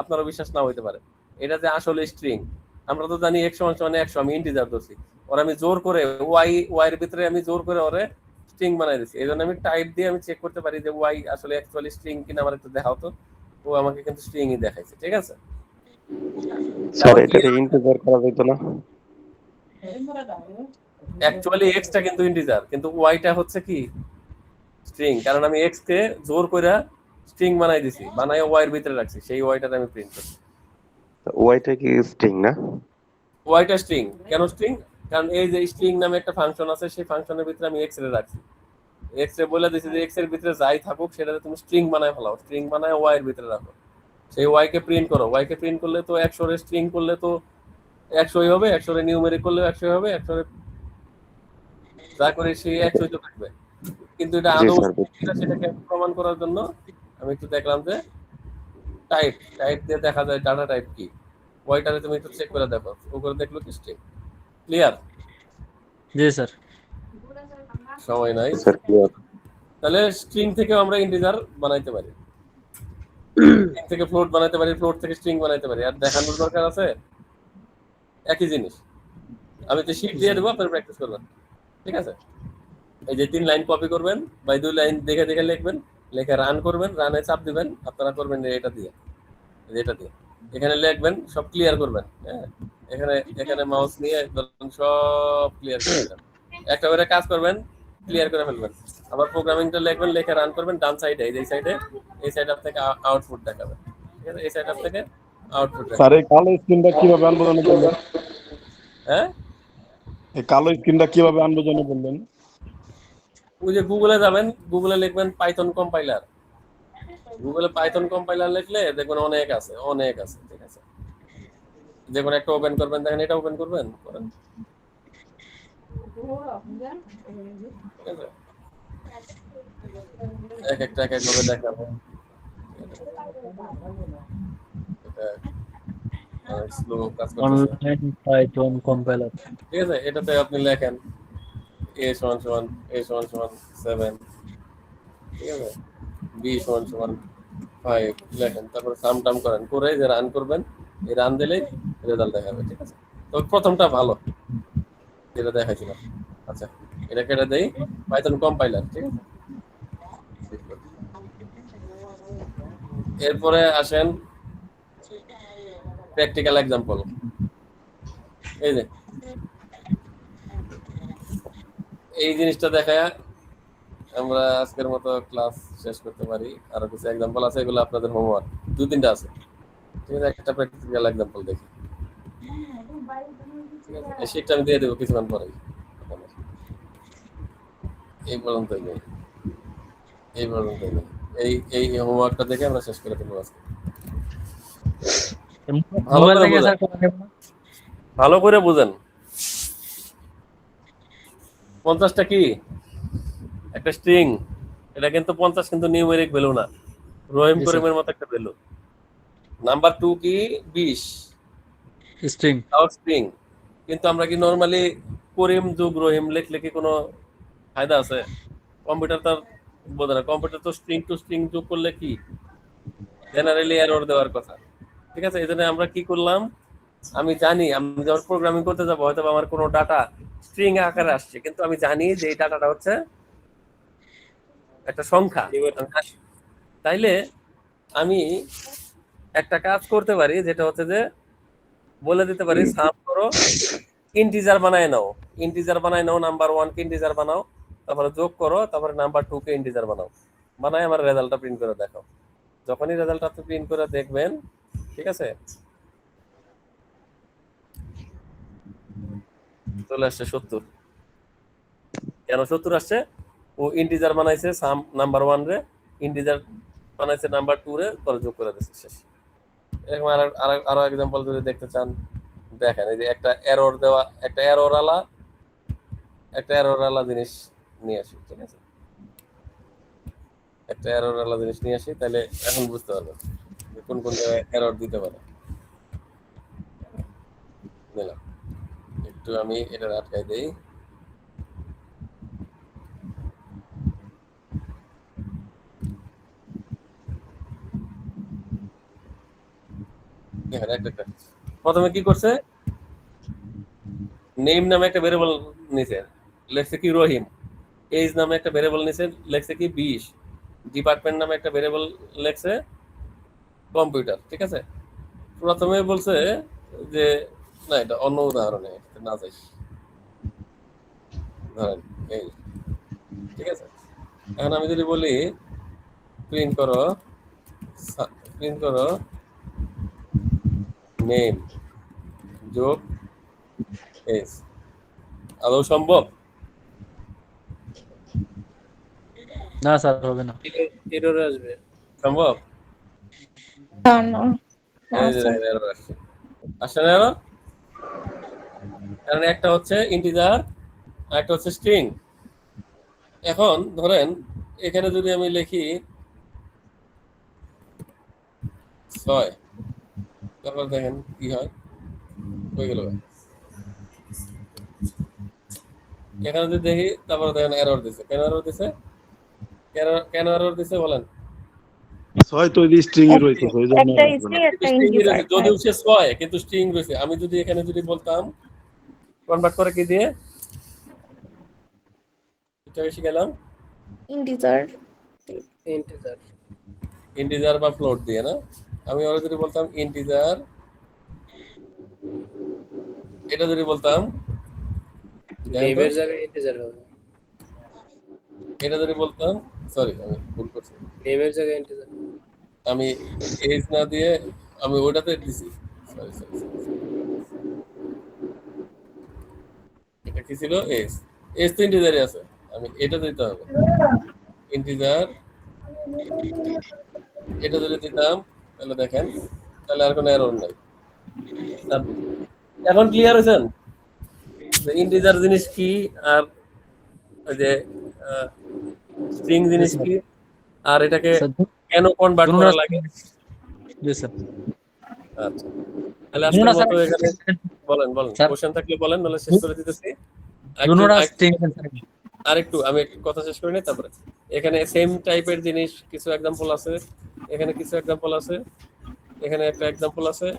আপনারও বিশ্বাস নাও হইতে পারে। এটা যে আসলে স্ট্রিং, আমরা তো জানি 100 আমি ইন্টিজার ধরছি, ওর আমি জোর করে ওয়াই এর ভিতরে আমি জোর করে ওরে স্ট্রিং বানাই দিছি। এই জন্য আমি টাইপ দিয়ে আমি চেক করতে পারি যে ওয়াই আসলে অ্যাকচুয়ালি স্ট্রিং কিনা, আমার একটু দেখাও তো। ও আমাকে কিন্তু স্ট্রিংই দেখাইছে। ঠিক আছে স্যার, এটা ইন্টিজার করা যেত না? অ্যাকচুয়ালি এক্সটা কিন্তু ইন্টিজার, কিন্তু ওয়াইটা হচ্ছে কি স্ট্রিং, কারণ আমি এক্স কে জোর করে স্ট্রিং বানাই দিছি, বানাই ওয়াই এর ভিতরে রাখছি, সেই ওয়াইটাতে আমি প্রিন্ট করছি। ওয়াইটা কি স্ট্রিং না? ওয়াইটা স্ট্রিং কেন স্ট্রিং? কারণ এই যে স্ট্রিং নামে একটা ফাংশন আছে, সেই ফাংশনের ভিতরে আমি এক্স রে রাখছি। এক্স রে বলে দিছি যে এক্স এর ভিতরে যাই থাকুক সেটাতে তুমি স্ট্রিং বানায় ফেলাও, স্ট্রিং বানায় ওয়াই এর ভিতরে রাখো, সেই ওয়াই কে প্রিন্ট করো। ওয়াই কে প্রিন্ট করলে তো 100 এর স্ট্রিং করলে তো 100ই হবে, 100 এর নিউমেরিক করলে 100 হবে, 100 এর যা করে সেই 100ই তো থাকবে। কিন্তু এটা আদৌ সেটাকে প্রমাণ করার জন্য আমি একটু দেখলাম যে টাইপ দিয়ে দেখা যায় ডাটা টাইপ কি। ওয়াইটারে তুমি একটু চেক করে দেখো, ও করে দেখলো কি স্ট্রিং। ক্লিয়ার? জি স্যার। সময় নাই। Sir clear. তাহলে স্ট্রিং থেকে আমরা ইন্টিজার বানাইতে পারি, স্ট্রিং থেকে ফ্লোট বানাইতে পারি, ফ্লোট থেকে স্ট্রিং বানাইতে পারি। আর দেখানোর দরকার আছে একই জিনিস। আমি তো শীট দিয়ে দেবো, আপনারা প্র্যাকটিস করবেন। ঠিক আছে, এই যে 3 লাইন কপি করবেন, বা 2 লাইন দেখে দেখে লিখবেন, লিখে রান করবেন, রানে চাপ দিবেন। আপনারা করবেন এটা দিয়ে, এখানে লিখবেন, সব ক্লিয়ার করবেন। হ্যাঁ, এখানে মাউস নিয়ে ধরুন সব ক্লিয়ার করে দেবেন, একটা করে কাজ করবেন, ক্লিয়ার করে ফেলবেন। আবার প্রোগ্রামিংটা লিখবেন, লিখে রান করবেন। ডান সাইডে এই সাইড আপ থেকে আউটপুট দেখাবে। ঠিক আছে, এই সাইড আপ থেকে আউটপুট দেখাবে। স্যার, এই কালো স্ক্রিনটা কিভাবে আনবো জানি বললেন? হ্যাঁ, এই কালো স্ক্রিনটা কিভাবে আনবো জানি বললেন? ওই যে গুগলে যাবেন, গুগলে লিখবেন পাইথন কম্পাইলার। গুগলে পাইথন কম্পাইলার লিখলে দেখবেন অনেক আছে। ঠিক আছে, যে কোনো একটা ওপেন করবেন, দেখেন এটা ওপেন করবেন, করেন। ঠিক আছে, এক ভাবে দেখাবো। স্লো কাজ করতেছে। Online Python compiler. ঠিক আছে, এটাতে আপনি লেখেন a = 7, ঠিক আছে, b = 5 লেখেন, তারপর সাম টাম করেন, করে যে রান করবেন, এই রান দিলেই রেজাল্ট দেখাবে। ঠিক আছে, তো প্রথমটা ভালো যেটা দেখাইছিলাম। আচ্ছা, এটা কেটে দেই, পাইথন কম্পাইলার। ঠিক আছে, এরপরে আসেন প্র্যাকটিক্যাল এক্সাম্পল। এই যে এই জিনিসটা দেখায় আমরা আজকের মতো ক্লাস শেষ করতে পারি। আরো কিছু এক্সাম্পল আছে, এগুলো আপনাদের হোমওয়ার্ক, 2-3টা আছে। ঠিক আছে, একটা প্র্যাকটিক্যাল এক্সাম্পল দেখি। ঠিক আছে, এই শীটটা আমি দিয়ে দেবো কিছুক্ষণ পরেই। এই পর্যন্ত এই পর্যন্ত এই হোমওয়ার্কটা দেখে আমরা শেষ করে ফেলবো আজকে। ভালো মোবাইল করে থেকে বোঝেন, স্যার করা যাবে না? ভালো করে বোঝেন। 50টা কি একটা স্ট্রিং, এটা কিন্তু 50 কিন্তু নিউমেরিক ভ্যালু না, রহিম জি, স্যার। করিমের মতো একটা ভ্যালু। নাম্বার 2 কি 20, স্ট্রিং। তাও স্ট্রিং। কিন্তু আমরা কি নরমালি করিম যোগ রহিম লিখলে কি কোনো ফায়দা আছে? কম্পিউটার তার বোঝে না, কম্পিউটার তো স্ট্রিং টু স্ট্রিং যোগ করলে কি জেনারেলি এরর দেওয়ার কথা। ঠিক আছে, এই জন্য আমরা কি করলাম, আমি জানি আমি যখন প্রোগ্রামিং করতে যাবো হয়তো আমার কোনো ডাটা স্ট্রিং আকারে আসছে, কিন্তু আমি জানি যে এই ডাটাটা হচ্ছে একটা সংখ্যা। তাইলে আমি একটা কাজ করতে পারি, যেটা হচ্ছে যে বলে দিতে পারি সাম করো, ইন্টিজার বানায় নাও, ইন্টিজার বানায় নাও, নাম্বার 1 কে ইন্টিজার বানাও, তারপরে যোগ করো, তারপরে নাম্বার 2 কে ইন্টিজার বানাও, বানায় আমার রেজাল্টটা প্রিন্ট করে দেখাও। যখনই রেজাল্টটা আপনি প্রিন্ট করে দেখবেন, ঠিক আছে, চলে আসছে 70। কেন 70 আসছে? ও ইন্টিজার বানাইছে সাম নাম্বার 1 রে, ইন্টিজার বানাইছে নাম্বার 2 রে, পরে যোগ করে দিচ্ছে শেষ। এরকম আরো এক্সাম্পল যদি দেখতে চান দেখেন, এই যে একটা এরর দেওয়া, একটা এরর আলা জিনিস নিয়ে আসি, ঠিক আছে, একটা এরর আলা জিনিস নিয়ে আসি, তাহলে এখন বুঝতে পারবেন যে কোন কোন জায়গায় এরর দিতে পারে। দিলাম, একটু আমি এটা আটকাই দেই। প্রথমে কি করছে, নেম নামে একটা ভেরিয়েবল নিছে, লেখছে কি রহিম। এজ নামে একটা ভেরিয়েবল নিছে, লেখছে কি 20। ডিপার্টমেন্ট নামে একটা ভেরিয়েবল লেখছে কম্পিউটার। ঠিক আছে, প্রথমে বলছে যে না, এটা অন্য উদাহরণে না যাই, ধরেন এই, ঠিক আছে, এখন আমি যদি বলি প্রিন্ট করো নেম যোগ এজ, আদৌ সম্ভব? না স্যার, হবে না। এরর আসবে। সম্ভব? না না না এই যে স্যার। error আসছে, আসছে না error? কারণ একটা হচ্ছে ইন্টিজার আর একটা হচ্ছে স্ট্রিং। এখন ধরেন এখানে যদি আমি লিখি 6, তারপর দেখেন কি হয়, হয়ে গেল। এখানে যদি দেখি, তারপর দেখেন এরর দিছে। কেন এরর দিছে? কেন এরর দিছে বলেন? হয়তো স্ট্রিং এ রয়েছে ওই জন্য একটা স্ট্রিং একটা স্ট্রিং ইন্টিজার। রয়েছে, যদিও সে 6 কিন্তু স্ট্রিং রয়েছে। আমি যদি এখানে যদি বলতাম কনভার্ট করে কি দিয়ে, এটা বেশি গেলাম ইন্টিজার। ইন্টিজার। ইন্টিজার বা ফ্লোট দিয়ে, না? আমি ওরা যদি বলতাম ইন্টিজার, এটা যদি বলতাম নেমের জায়গায় ইন্টিজার হবে। এটা যদি বলতাম, সরি আমি ভুল করছি, নেমের জায়গায় ইন্টিজার। আমি এজ না দিয়ে আমি ওটাতে দিছি, সরি সরি, এটা কি ছিল? এজ। এজ তো ইন্টিজারই আছে, আমি এটা দিতে হবে ইন্টিজার। এটা যদি দিতাম তাহলে দেখেন, তাহলে আর কোনো এরর নাই। এখন ক্লিয়ার হয়েছেন যে ইন্টিজার জিনিস কি আর ওই যে স্ট্রিং জিনিস কি, আর এটাকে স্যার, কেন কনভার্ট করা লাগে? জি স্যার। আচ্ছা, তাহলে আজকের মতো এখানে বলেন কোশ্চেন থাকলে বলেন, নাহলে শেষ করে দিতেছি। আরেকটু আমি একটু কথা শেষ করে নিই, তারপরে এখানে সেম টাইপের জিনিস কিছু এক্সাম্পল আছে, এখানে কিছু এক্সাম্পল আছে, এখানে একটা এক্সাম্পল আছে,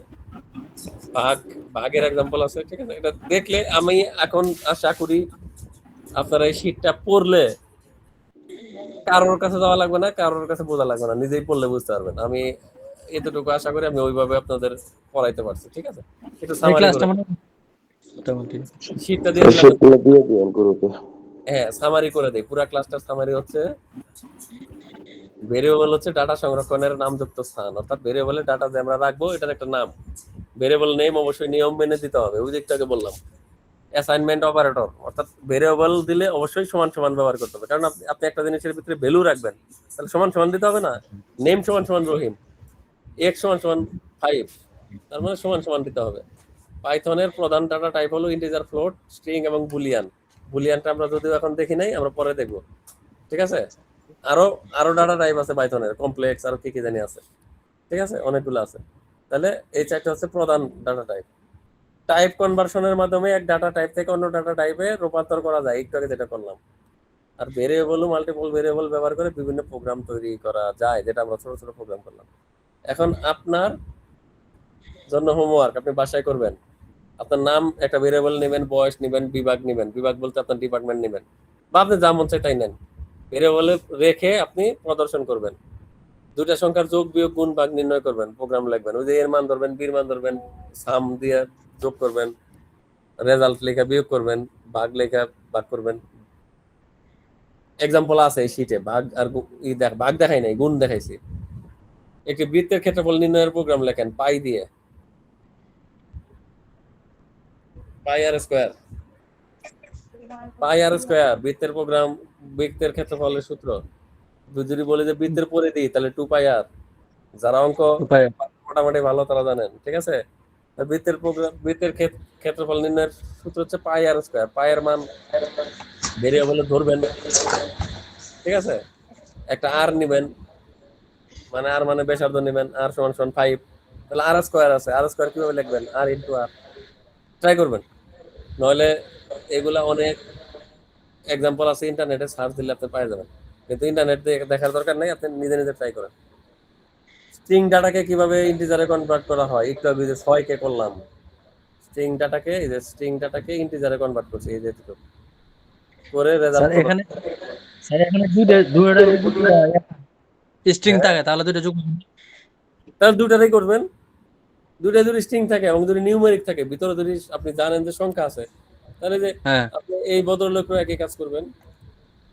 ভাগের এক্সাম্পল আছে। ঠিক আছে, এটা দেখলে আমি এখন আশা করি আপনারা এই শীটটা পড়লে কারোর কাছে যাওয়া লাগবে না, কারোর কাছে বোঝা লাগবে না, নিজেই পড়লে বুঝতে পারবেন। আমি এতটুকু আশা করি আমি ওইভাবে আপনাদের পড়াইতে পারছি। ঠিক আছে, একটু সামারি শীটটা দিয়ে দিয়ে গ্রুপে। হ্যাঁ, সামারি করে দেই। পুরো ক্লাসটার সামারি হচ্ছে ভেরিয়েবল হচ্ছে ডাটা সংরক্ষণের নামযুক্ত স্থান, অর্থাৎ ভেরিয়েবলের ডাটা যে আমরা রাখবো এটার একটা নাম। ভেরিয়েবল নেম অবশ্যই নিয়ম মেনে দিতে হবে, ওই দিকটাকে বললাম। অ্যাসাইনমেন্ট অপারেটর, অর্থাৎ ভেরিয়েবল দিলে অবশ্যই সমান সমান ব্যবহার করতে হবে, কারণ আপনি একটা জিনিসের ভিতরে ভ্যালু রাখবেন, তাহলে সমান সমান দিতে হবে না। নেম সমান সমান রহিম, এক্স সমান সমান 5, তার মানে সমান সমান দিতে হবে। পাইথনের প্রধান ডাটা টাইপ হলো ইন্টিজার, ফ্লোট, স্ট্রিং এবং বুলিয়ান। বুলিয়ানটা আমরা যদিও এখন দেখি নাই, আমরা পরে দেখব, ঠিক আছে। আরো আরো ডাটা টাইপ আছে পাইথনের, কমপ্লেক্স, আরো কি কি জানি আছে, ঠিক আছে, অনেকগুলো আছে। তাহলে এই চারটা হচ্ছে প্রধান ডাটা টাইপ। টাইপ কনভার্সনের মাধ্যমে এক ডাটা টাইপ থেকে অন্য ডাটা টাইপে রূপান্তর করা যায়, একটু আগে যেটা করলাম। আর ভেরিয়েবল, মাল্টিপল ভেরিয়েবল ব্যবহার করে বিভিন্ন প্রোগ্রাম তৈরি করা যায়, যেটা আমরা ছোট ছোট প্রোগ্রাম করলাম। এখন আপনার জন্য হোমওয়ার্ক, আপনি বাসায় করবেন। আপনার নাম একটা ভেরিয়েবল নেবেন, বয়স নেবেন, বিভাগ নেবেন, বিভাগ বলতে আপনার ডিপার্টমেন্ট নেবেন, বা আপনি যা মন চায় তাই নেন, ভেরিয়েবলে রেখে আপনি প্রদর্শন করবেন। দুইটা সংখ্যার যোগ বিয়োগ গুণ ভাগ নির্ণয় করবেন, প্রোগ্রাম লিখবেন। ওই যে এর মান ধরবেন, বির মান ধরবেন, সাম দিয়ে যোগ করবেন, রেজাল্ট লেখা বিয়োগ করবেন, ভাগ লেখা ভাগ করবেন। এক্সাম্পল আছে এই শীটে, ভাগ আর ভাগ দেখাই নাই, গুণ দেখাইছি। একটি বৃত্তের ক্ষেত্রফল নির্ণয়ের প্রোগ্রাম লেখেন পাই দিয়ে, পাই আর স্কয়ার, পাই আর স্কয়ার বৃত্তের প্রোগ্রাম, বৃত্তের ক্ষেত্রফলের সূত্র। যদি বলি যে বৃত্তের পরে দিই, তাহলে 2 পাই আর। যারা অঙ্ক উপায় মোটামুটি ভালো তারা জানেন, ঠিক আছে। বৃত্তের প্রোগ্রাম, বৃত্তের ক্ষেত্রফল নির্ণয়ের সূত্র হচ্ছে পাই আর স্কয়ার। পাই এর মান ভেরিয়েবলে ধরবেন, ঠিক আছে। একটা আর নেবেন, মানে আর মানে ব্যাসার্ধ নেবেন, আর সমান সমান 5, তাহলে আর স্কয়ার আছে। আর স্কয়ার কিভাবে লিখবেন? আর ইনটু আর। ট্রাই করবেন, নইলে এগুলা অনেক এক্সাম্পল আছে, ইন্টারনেটে সার্চ দিলে আপনি পেয়ে যাবেন, কিন্তু ইন্টারনেট দেখার দরকার নেই, আপনি নিজে নিজে ট্রাই করেন। স্ট্রিং ডাটাকে কিভাবে ইন্টিজারে কনভার্ট করা হয়, একটু আগে যে 6 কে করলাম, স্ট্রিং ডাটাকে, এই যে স্ট্রিং ডাটাকে ইন্টিজারে কনভার্ট করছি, এই যে এটুকু করে স্যার রেজাল্ট এখানে, স্যার এখানে দুইটা যদি স্ট্রিং থাকে তাহলে দুইটা যোগ তাহলে দুটারই করবেন। দুইটা যদি স্ট্রিং থাকে এবং যদি নিউমেরিক থাকে, ভিতরে যদি আপনি জানেন যে সংখ্যা আছে, তাহলে যে হ্যাঁ আপনি এই ভদ্রলোকের একই কাজ করবেন,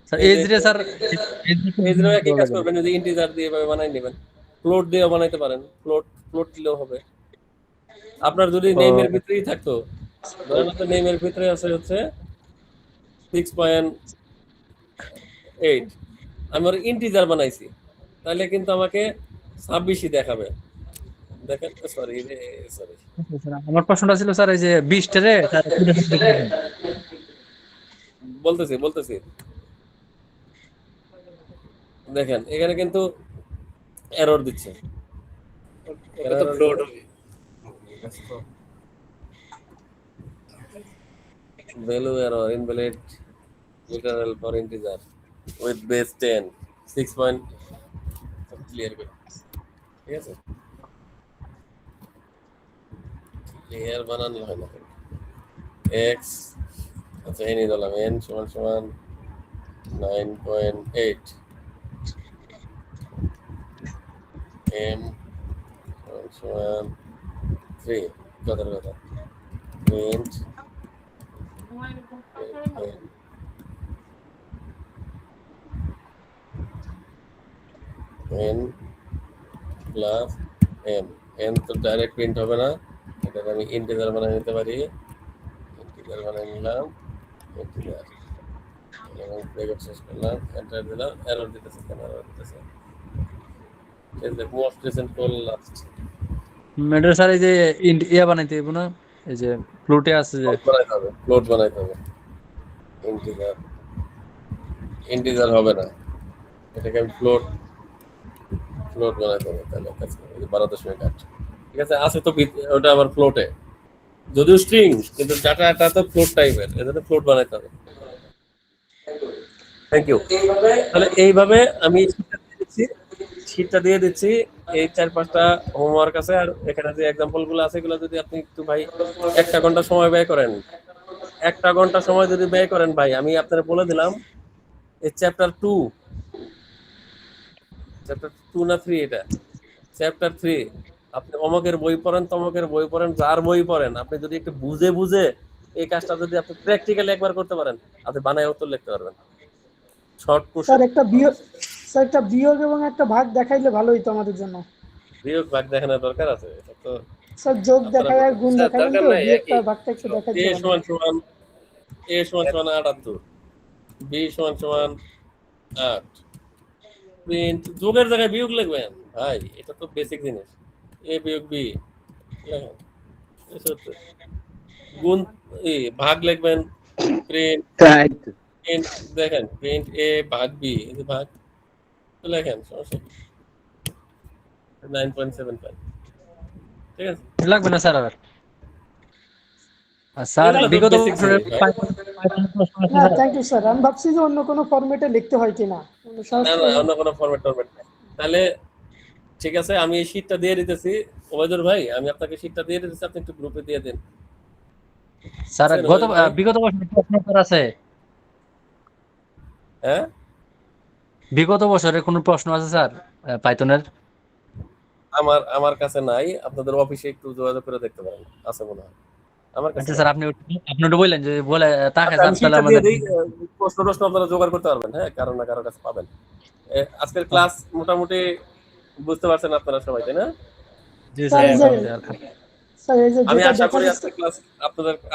স্যার এই এজ যে রে স্যার এজরও একই কাজ করবেন, যদি ইন্টিজার দিয়ে এভাবে বানাই নেবেন। ফ্লোট দিয়েও বানাইতে পারেন, ফ্লোট দিলেও হবে। আপনার যদি নেমের ভিতরেই থাকতো, ধরেন আপনার নেমের ভিতরে আছে হচ্ছে 6.8, আমি ওর ইন্টিজার বানাইছি, তাহলে কিন্তু আমাকে 26ই দেখাবে। দেখেন, সরি সরি, আমার প্রশ্নটা ছিল স্যার এই যে 20 রে বলতেছি দেখেন এখানে কিন্তু এরর দিচ্ছে, ওটা তো ফ্লোট হবে। value error invalid literal for integer with base 10 6 point clear করে, ঠিক আছে। ক্লিয়ার বানানো হয় না, x আচ্ছা এনে দিলাম n সমান সমান 9.8, m সমান সমান 3, কথার কথা print n plus m, n তো ডাইরেক্ট প্রিন্ট হবে না, এটাকে আমি ইন্টিজার বানিয়ে নিতে পারি। ইন্টিজার বানিয়ে নিলাম, ইন্টিজার এবং ব্র্যাকেট শেষ করলাম, এন্টার দিলাম। এরর দিতেছে, কেন এরর দিতেছে? এই যে মোস্ট রিসেন্ট কল লাস্ট মেডার স্যার এই যে ইয়া বানাইতে হইব না, এই যে ফ্লোটে আছে যে ফ্লোট বানাইতে হবে। ইন্টিজার হবে না, এটাকে আমি ফ্লোট বানাইতে হবে, তাহলে কাজ করবে 12.8, ঠিক আছে। আছে তো ওটা আবার ফ্লোটে, যদিও স্ট্রিং, কিন্তু ডাটাটা তো ফ্লোট টাইপের, এজন্য ফ্লোট বানাইতে হবে। Thank you. তাহলে এইভাবে আমি শীটটা দিয়ে দিচ্ছি, এই 4-5টা হোমওয়ার্ক আছে, আর এখানে যে এক্সাম্পল গুলো আছে এগুলো যদি আপনি একটু ভাই 1 ঘন্টা সময় ব্যয় করেন, 1 ঘন্টা সময় যদি ব্যয় করেন ভাই, আমি আপনারা বলে দিলাম এই চ্যাপ্টার 2 না 3, এটা চ্যাপ্টার 3, আপনি অমকের বই পড়েন, তমকের বই পড়েন, যার বই পড়েন, আপনি যদি একটু বুঝে এই কাজটা যদি আপনি প্র্যাকটিক্যালি একবার করতে পারেন, আপনি বানায় উত্তর লিখতে পারবেন। Short question. স্যার একটা বিয়োগ এবং একটা ভাগ দেখাইলে ভালো হইতো আমাদের জন্য। বিয়োগ ভাগ দেখানোর দরকার আছে? এটা তো স্যার যোগ দেখায় আর গুণ দেখায়, কিন্তু বিয়োগটা ভাগটা একটু দেখাইতে a হবে। সমান a সমান সমান 78, b সমান সমান 8, প্রিন্ট যোগের জায়গায় বিয়োগ লিখবেন ভাই, এটা তো বেসিক জিনিস। a বিয়োগ b লেখেন, এসব তো। গুণ ভাগ লিখবেন, প্রিন্ট প্রিন্ট দেখেন, প্রিন্ট a ভাগ b, এই যে ভাগ তো লেখেন, সমস্যা কি? 9.75, ঠিক আছে। লাগবে না স্যার আর স্যার এগুলো তো বিগত basic বছরের জিনিস ভাই। Python প্রশ্ন আছে না স্যার? থ্যাংক ইউ স্যার, আমি ভাবছি যে অন্য কোনো ফরম্যাটে লিখতে হয় কিনা না না, অন্য কোনো ফরম্যাট টরম্যাট নেই। তাহলে ঠিক আছে, আমি এই শীটটা দিয়ে দিতেছি ওবায়দুর ভাই, আমি আপনাকে শীটটা দিয়ে দিতেছি, আপনি একটু গ্রুপে দিয়ে দিন। স্যার স্যার, গত ভাই। বিগত বছরের প্রশ্ন স্যার আছে? হ্যাঁ, বিগত বছরের কোনো প্রশ্ন আছে স্যার পাইথনের? আমার কাছে নাই, আপনাদের অফিসে একটু যোগাযোগ করে দেখতে পারেন, আছে মনে হয়। আমার কাছে আচ্ছা নাই। স্যার, আপনি ওটা বললেন যে বলে তাকে আচ্ছা, আমি স্যার তাহলে শীটটা দিয়ে আমাদের দিই, প্রশ্ন আপনারা জোগাড় করতে পারবেন, হ্যাঁ, কারো না কারো কাছে পাবেন। আজকের ক্লাস মোটামুটি বুঝতে পারছেন আপনারা সবাই, তাই না? জি স্যার স্যার এই যে মোটামুটি আর স্যার এই যে আমি যেটা আশা দেখা করি যাচ্ছে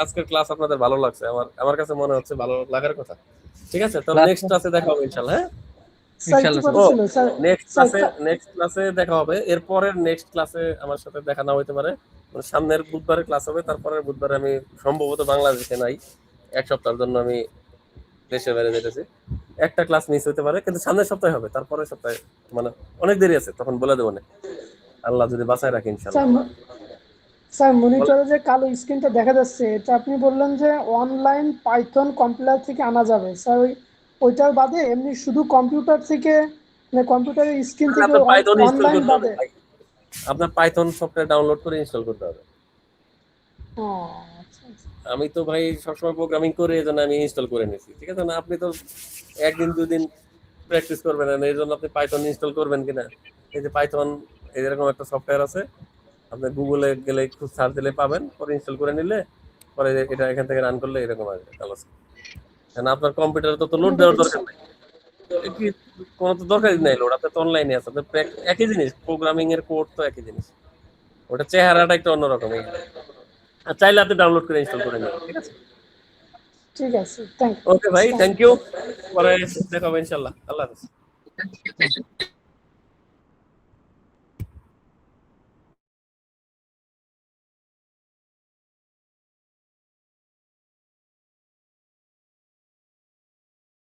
আজকের ক্লাস আপনাদের ভালো লাগছে, আমার কাছে মনে হচ্ছে ভালো লাগার কথা। ঠিক আছে, তো Class- নেক্সট ক্লাসে দেখা হবে ইনশাআল্লাহ। হ্যাঁ, স্যার একটু ইনশাআল্লাহ কথা ও, ছিল স্যার নেক্সট ক্লাসে দেখা হবে। এরপরের নেক্সট ক্লাসে আমার সাথে দেখা না হইতে পারে, মানে সামনের বুধবারে ক্লাস হবে, তারপরের বুধবারে আমি সম্ভবত বাংলাদেশে নাই, এক সপ্তাহের জন্য আমি দেশে বাইরে যেতেছি। একটা ক্লাস মিস হতে পারে, কিন্তু সামনের সপ্তাহে হবে, তারপরের সপ্তাহে মানে অনেক দেরি আছে, তখন বলে দেবো না, আল্লাহ যদি বাঁচায় রাখে ইনশাআল্লাহ। স্যার মনিটরে যে কালো স্ক্রিনটা দেখা যাচ্ছে, এটা আপনি বললেন যে অনলাইন পাইথন কম্পিলার থেকে আনা যাবে স্যার, ওইটার বাদে এমনি শুধু কম্পিউটার থেকে, মানে কম্পিউটারের স্ক্রিন থেকে আপনার পাইথন ইনস্টল অনলাইন করতে হবে বাদে? ভাই। আপনার পাইথন সফটওয়্যার ডাউনলোড করে ইনস্টল করতে হবে। ও আচ্ছা আচ্ছা। আমি তো ভাই সবসময় প্রোগ্রামিং করে এই জন্য আমি ইনস্টল করে নিয়েছি, ঠিক আছে না? আপনি তো একদিন দুদিন প্র্যাকটিস করবেন না, এই জন্য আপনি পাইথন ইনস্টল করবেন কিনা। এই যে পাইথন এরকম একটা সফটওয়্যার আছে, আপনি গুগলে গেলে একটু সার্চ দিলে পাবেন, পরে ইনস্টল করে নিলে পরে এটা এখান থেকে রান করলে এরকম আসবে কাজ। কারণ আপনার কম্পিউটারে তো লোড দেওয়ার দরকার নেই, কি কোনো তো দরকারই নাই লোড, আপনার তো অনলাইনে আছে, আপনার একই জিনিস, প্রোগ্রামিং এর কোড তো একই জিনিস, ওটা চেহারাটা একটু অন্যরকম। আর চাইলে আপনি ডাউনলোড করে ইনস্টল করে নেবেন, ঠিক আছে? ঠিক আছে, থ্যাংক ওকে ভাই, থ্যাংক ইউ, পরে দেখা হবে ইনশাআল্লাহ। আল্লাহ হাফেজ।